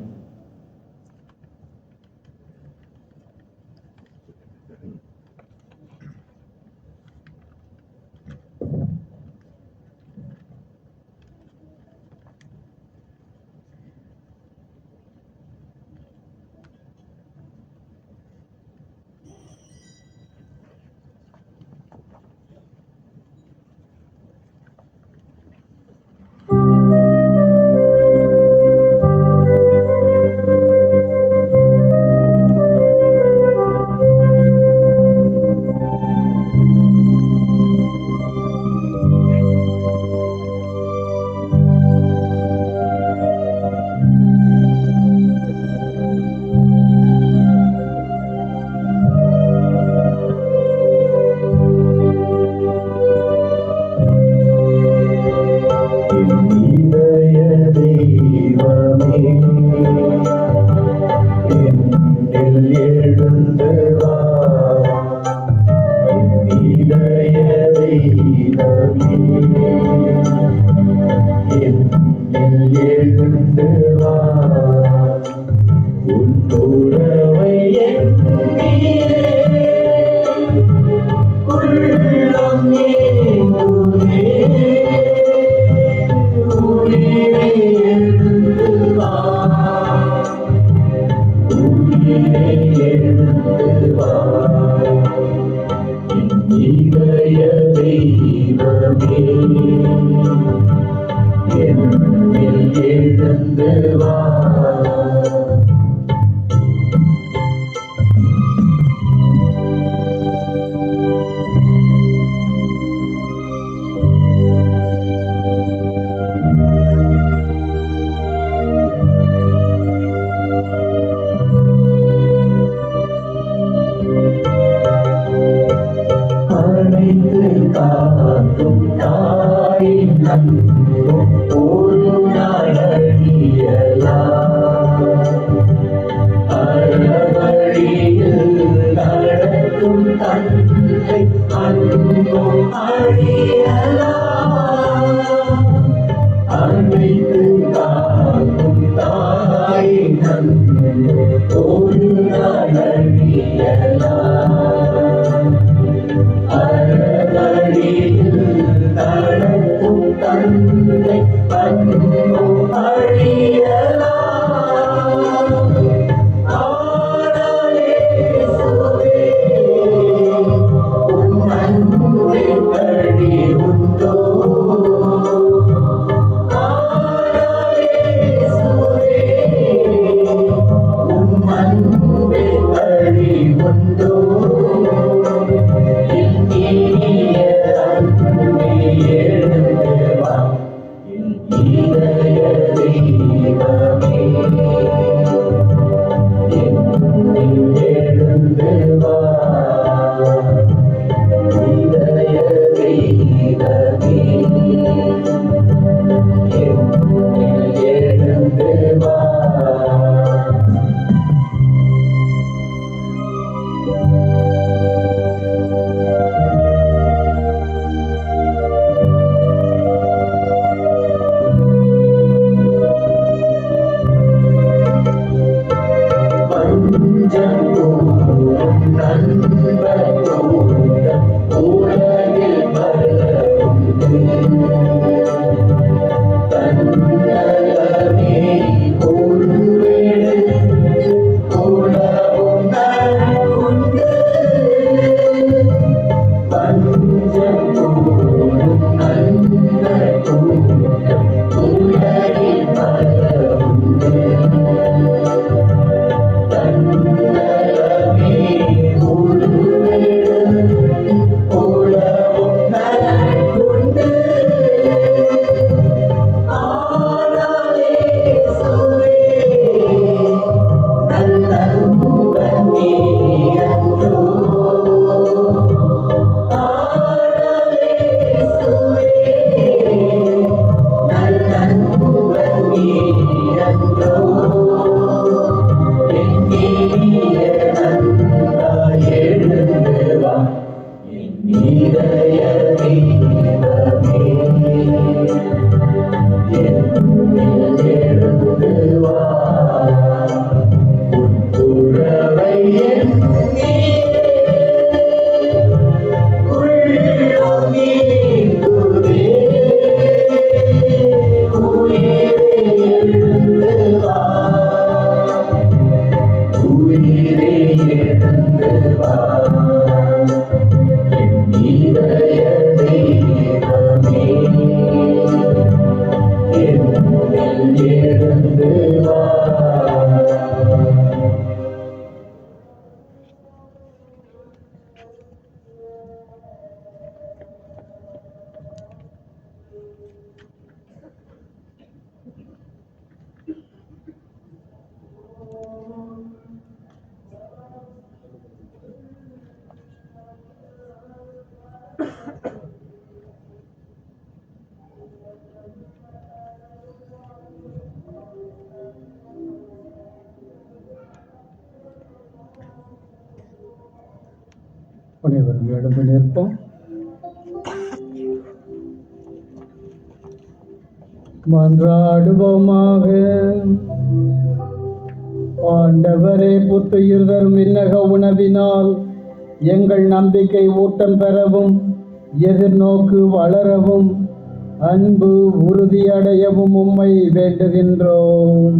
S5: Yeah.
S1: அனைவரும் எழுந்து நிற்போம். மன்றாடுவோமாக. ஆண்டவரே, புத்துயிர் தரும் விண்ணக உணவினால் எங்கள் நம்பிக்கை ஊட்டம் பெறவும், எதிர்நோக்கு வளரவும், அன்பு உறுதியடையவும் உம்மை வேண்டுகின்றோம்.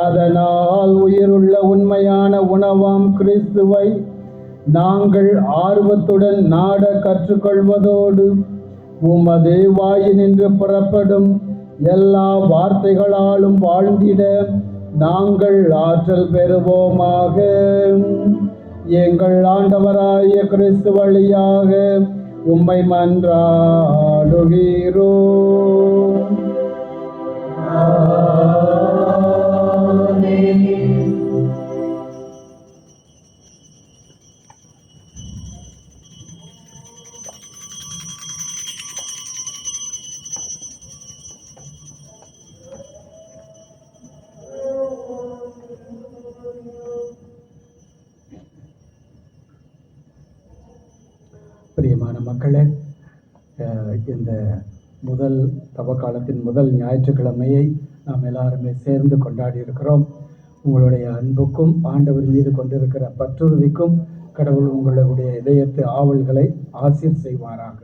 S1: அதனால் உயிருள்ள உண்மையான உணவாம் கிறிஸ்துவை நாங்கள் ஆர்வத்துடன் நாட கற்றுக்கொள்வதோடு, உமது வாயினின்று புறப்படும் எல்லா வார்த்தைகளாலும் வாழ்ந்திட நாங்கள் ஆற்றல் பெறுவோமாக. எங்கள் ஆண்டவராய கிறிஸ்து வழியாக உம்மை மன்றாடுகிறோம். பிரியமான மக்களே, இந்த முதல் தவக்காலத்தின் முதல் ஞாயிற்றுக்கிழமையை நாம் எல்லாருமே சேர்ந்து கொண்டாடி இருக்கிறோம். உங்களுடைய அன்புக்கும் ஆண்டவர் மீது கொண்டிருக்கிற பற்றுறுதிக்கும் கடவுள் உங்களுடைய இதயத்து ஆவல்களை ஆசீர் செய்வாராக.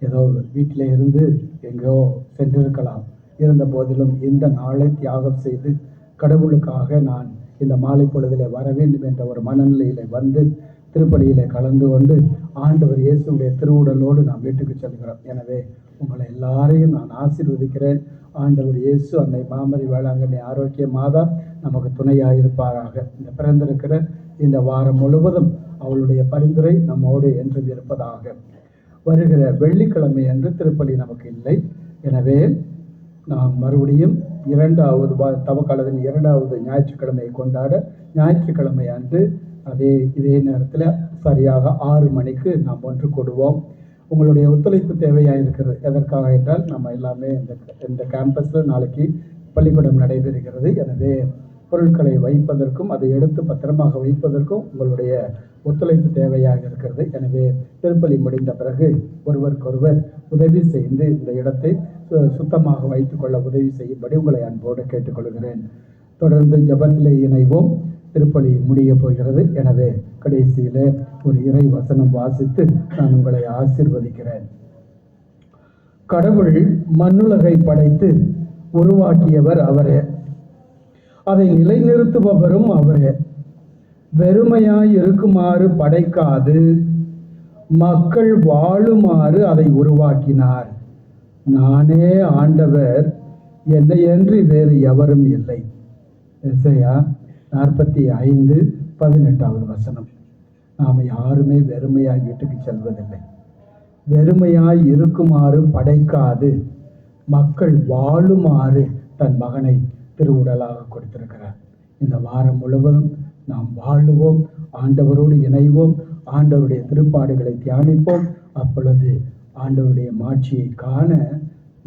S1: ஏதோ வீட்டில் இருந்து எங்கோ சென்றிருக்கலாம், இருந்த போதிலும் இந்த நாளை தியாகம் செய்து கடவுளுக்காக நான் இந்த மாலை பொழுதிலே வர வேண்டும் என்ற ஒரு மனநிலையிலே வந்து திருப்பலியிலே கலந்து கொண்டு ஆண்டவர் இயேசுடைய திருவுடலோடு நாம் வீட்டுக்கு செல்கிறோம். எனவே உங்களை எல்லாரையும் நான் ஆசீர்வதிக்கிறேன். ஆண்டவர் இயேசு அன்னை மாமரி வேளாங்கண்ணி ஆரோக்கிய மாதா நமக்கு துணையாயிருப்பாராக. இந்த பிறந்திருக்கிற இந்த வாரம் முழுவதும் அவளுடைய பரிந்துரை நம்மோடு என்றும் இருப்பதாக. வருகிற வெள்ளிக்கிழமை அன்று திருப்பலி நமக்கு இல்லை. எனவே நாம் மறுபடியும் இரண்டாவது தவக்காலத்தின் இரண்டாவது ஞாயிற்றுக்கிழமையை கொண்டாட ஞாயிற்றுக்கிழமை அன்று இதே நேரத்தில் சரியாக 6 மணிக்கு நாம் ஒன்று கூடுவோம். உங்களுடைய ஒத்துழைப்பு தேவையாக இருக்கிறது. எதற்காக என்றால், நம்ம எல்லாமே இந்த கேம்பஸில் நாளைக்கு பள்ளிக்கூடம் நடைபெறுகிறது. எனவே பொருட்களை வைப்பதற்கும் அதை எடுத்து பத்திரமாக வைப்பதற்கும் உங்களுடைய ஒத்துழைப்பு தேவையாக இருக்கிறது. எனவே திருப்பலி முடிந்த பிறகு ஒருவருக்கொருவர் உதவி செய்து இந்த இடத்தை சுத்தமாக வைத்துக்கொள்ள உதவி செய்யும்படி உங்களை அன்போடு கேட்டுக்கொள்கிறேன். தொடர்ந்து ஜெபத்திலே இணைவோம். திருப்பலி முடிய போகிறது. எனவே கடைசியில் ஒரு இறை வசனம் வாசித்து நான் உங்களை ஆசீர்வதிக்கிறேன். கடவுள் மண்ணுலகை படைத்து உருவாக்கியவர் அவரே, அதை நிலைநிறுத்துபவரும் அவரே. வெறுமையாய் இருக்குமாறு படைக்காது மக்கள் வாழுமாறு அதை உருவாக்கினார். நானே ஆண்டவர், என்னையன்றி வேறு எவரும் இல்லை. எசையா 45:18 வசனம். நாம் யாருமே வெறுமையாய் வீட்டுக்கு செல்வதில்லை. வெறுமையாய் இருக்குமாறு படைக்காது மக்கள் வாழுமாறு தன் மகனை திருவுடலாக கொடுத்திருக்கிறார். இந்த வாரம் முழுவதும் நாம் வாழுவோம், ஆண்டவரோடு இணைவோம், ஆண்டவருடைய திருப்பாடுகளை தியானிப்போம். அப்பொழுது ஆண்டவருடைய மாட்சியை காண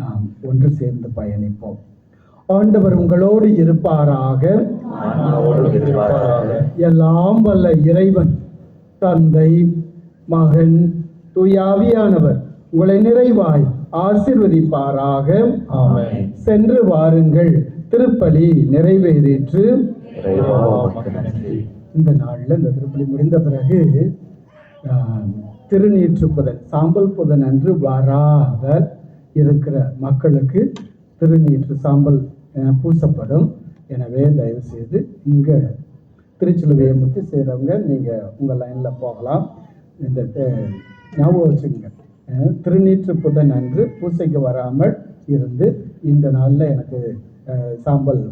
S1: நாம் ஒன்று சேர்ந்து பயணிப்போம். ஆண்டவர் உங்களோடு இருப்பாராக. எல்லாம் வல்ல இறைவன் தந்தை, மகன், தூய ஆவியானவர் உங்களை நிறைவாய் ஆசீர்வதிப்பாராக. சென்று வாருங்கள், திருப்பலி நிறைவேறிற்று. இந்த நாளில் இந்த திருப்பலி முடிந்த பிறகு திருநீற்று புதன், சாம்பல் புதன் அன்று வராத இருக்கிற மக்களுக்கு திருநீற்று சாம்பல் பூசப்படும். எனவே தயவு செய்து இங்கே திருச்சிலுவையை முத்தி செய்கிறவங்க நீங்கள் உங்கள் லைனில் போகலாம். இந்த ஞாபகம் வச்சுக்கோங்க, திருநீற்று புதன் அன்று பூசைக்கு வராமல் இருந்து இந்த நாளில் எனக்கு சாம்பல்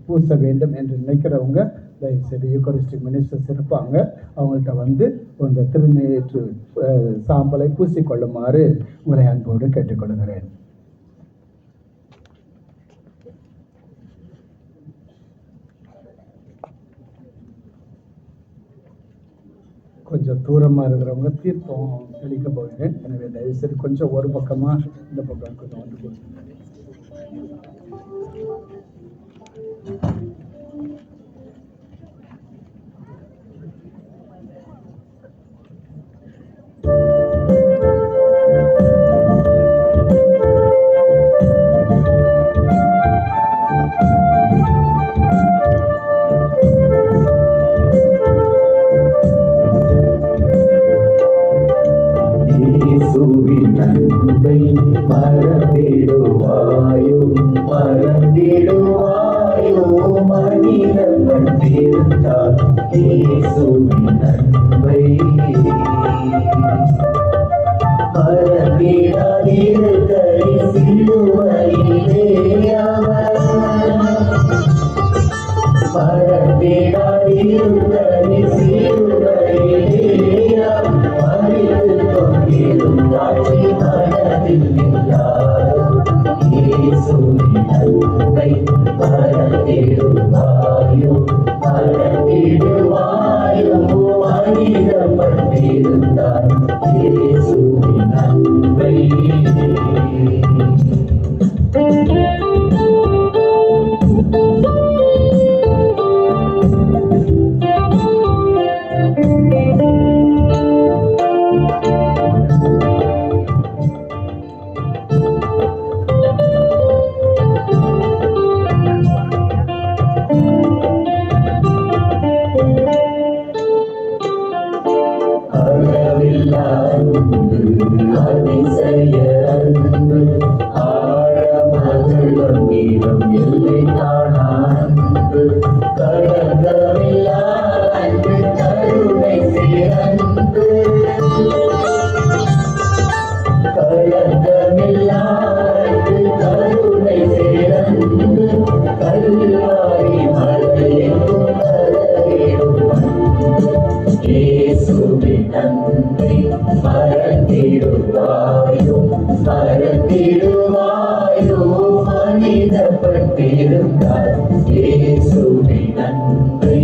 S1: பூச வேண்டும் என்று நினைக்கிறவங்க தயவுசெய்து யூகரிஸ்டிக் மினிஸ்டர்ஸ் இருப்பாங்க, அவங்கள்ட்ட வந்து இந்த திருநீற்று சாம்பலை பூசிக்கொள்ளுமாறு உங்களை அன்போடு கேட்டுக்கொள்கிறேன். கொஞ்சம் தூரமாக இருக்கிறவங்க தீர்த்தம் தெளிக்க போகிறேன். எனவே தயவுசெய்து கொஞ்சம் ஒரு பக்கமாக இந்த பக்கம் கொஞ்சம் வந்து கொடுங்க.
S2: மறந்திடுவாயோ மனிதன் பட்டிருந்தால் இயேசுவின் அன்பை மறந்திடாதீர்கள் சிலுவையிலே அவர் மறந்திடாதீர்கள் சிலுவையிலே மறித்து கொண்டிரும் காட்சி மனதில் இல்லாதோ இயேசுவின் அன்பை மறந்திடுவாயோ மறந்திடுவாயோ மனிதன் பட்டிருந்தால் இயேசுவின் அன்பை அதிசய அன்பு ஆழமகள் நீரம் எல்லை காணா அன்பு கடந்தவில்லா அன்பு கருணை சிறந்து கடந்தமில்லா அன்பு கருணை சிறந்து கல்வாரி மலையெங்கும் கரையிடும் இயேசுவின் அன்பை மறந்திடுவாயோ மறந்திடுவாயோ மனிதப்பட்டிருந்தால் இயேசுவின் அன்பை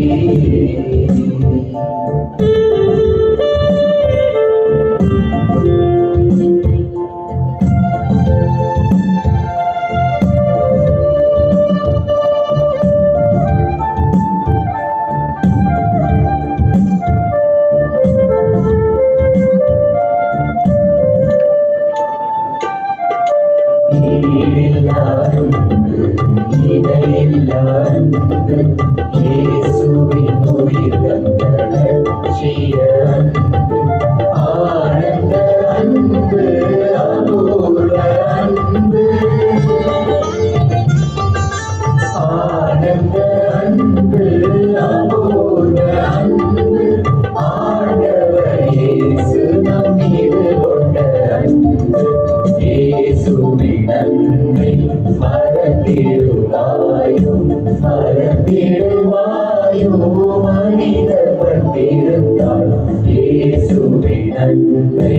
S2: இயேசுவின் உயிர் தந்த லட்சிய அன்பு ஆனந்த அன்பு அபூர்வ அன்பு ஆனந்த அன்பு அபூர்வ அன்பு ஆண்டவர் இயேசு நம் மீது கொண்ட அன்பு இயேசுவின் அன்பை மறந்திடுவாயோ மறந்திடுவாயோ மனிதப்பட்டிருந்தால் இயேசுவின் அன்பை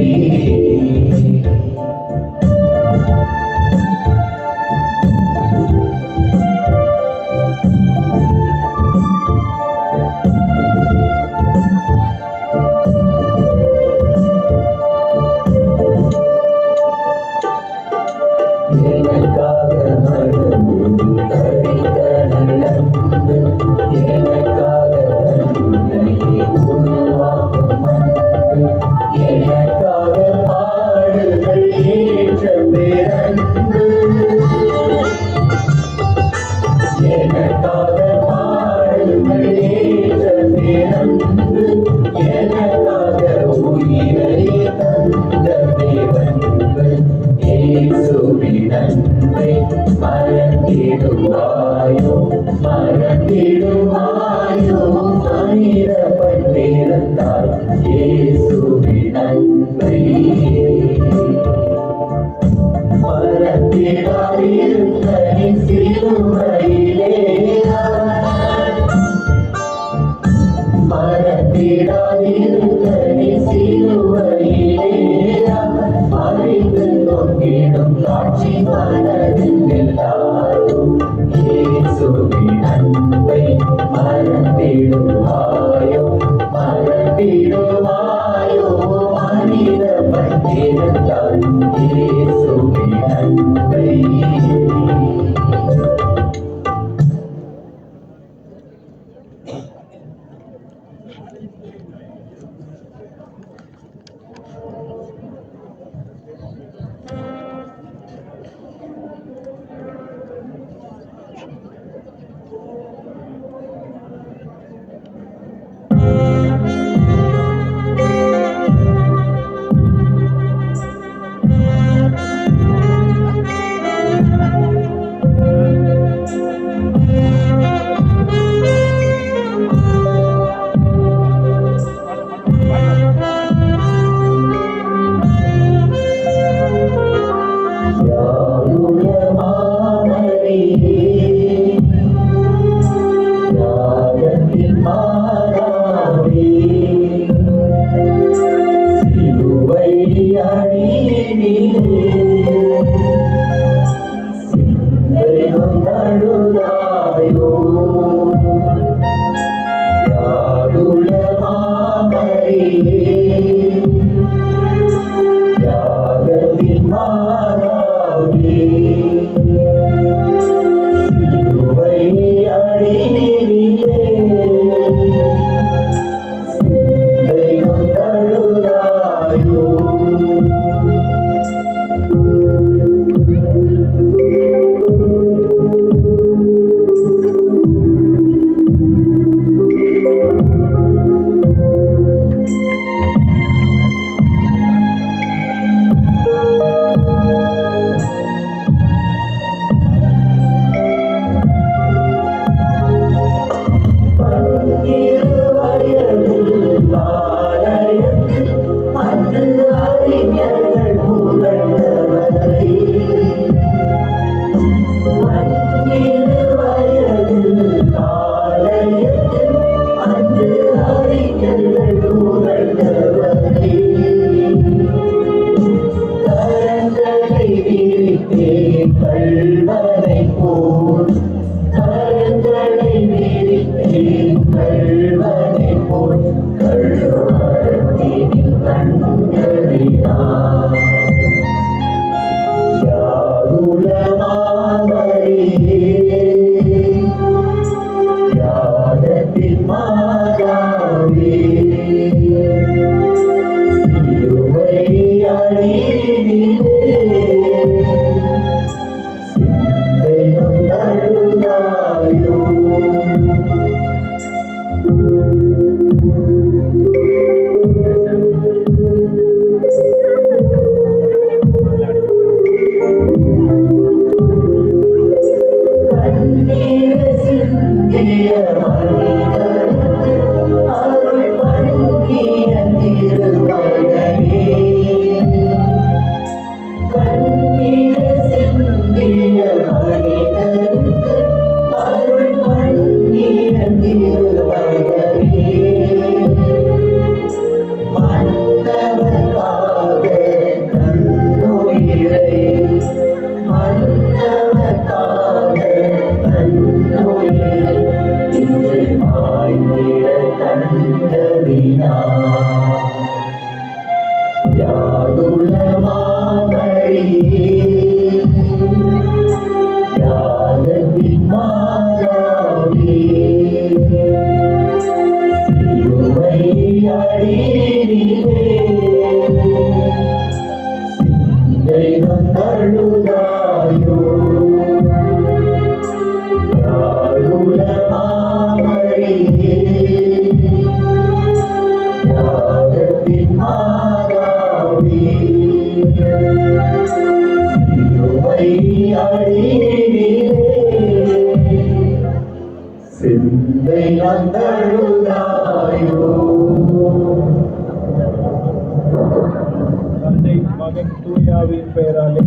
S2: எனக்காக மனமுண்டு தரித்த நல்லன்பு எனக்காக தன்னையே உருவாக்கும் அன்பு எனக்காக பாடுகள் ஏற்ற பேரன்பு எனக்காக பாடுகள் ஏற்ற பேரன்பு எனக்காக உயிரை தந்த பேரன்பு இயேசுவின் அன்பை மறந்திடுவாயோ மறந்திடுவாயோ மனிதப்பட்டிருந்தால் இயேசுவின் அன்பை மறந்திடாதீர்கள் சிலுவையிலே மறந்திடாதீர்கள் சிலுவையிலே மறைந்து கொண்டிடும் காட்சி மனதில் இல்லாதோ இயேசுவின் அன்பை மறந்திடுவாயோ மறந்திடுவாயோ மனிதப்பட்டிருந்தால் யாகத்தின் மாதாவே, சிலுவை அடியினிலே சிந்தை நொந்தழுதாயோ. யாதுள்ள மாமரியே, யாகத்தின் மாதாவே, சிலுவை அடியினிலே சிந்தை நொந்தழுதாயோ. கள்வனை போல் கரங்களை விரித்தேன், கள்வனை போல் கழுவரத்தினில் கண்களினார். யாதுள்ள மாமரியே, யாகத்தின் மாதாவே, சிலுவை அடியினிலே சிந்தை நொந்தழுதாயோ. கண்ணீர் சிந்திய மனிதருக்கு அருள் பண்ணிய திருமகனே. கண்ணீர் சிந்திய மனிதருக்கு அருள் பண்ணிய திருமகனே. மன்னவர்க்காக தன்னுயிரை, மன்னவர்க்காக தன்னுயிரை இன்று மாய்ந்திட கண்டதினார். யாதுள்ள மாமரியே, யாகத்தின் மாதாவே, சிலுவை அடியினிலே சிந்தை நொந்தழுதாயோ. யாதுள்ள மாமரியே, யாகத்தின் மாதாவே, சிலுவை அடியினிலே சிந்தை நொந்தழுதாயோ.
S5: தந்தை மகன் தூயாவின் பெயராலே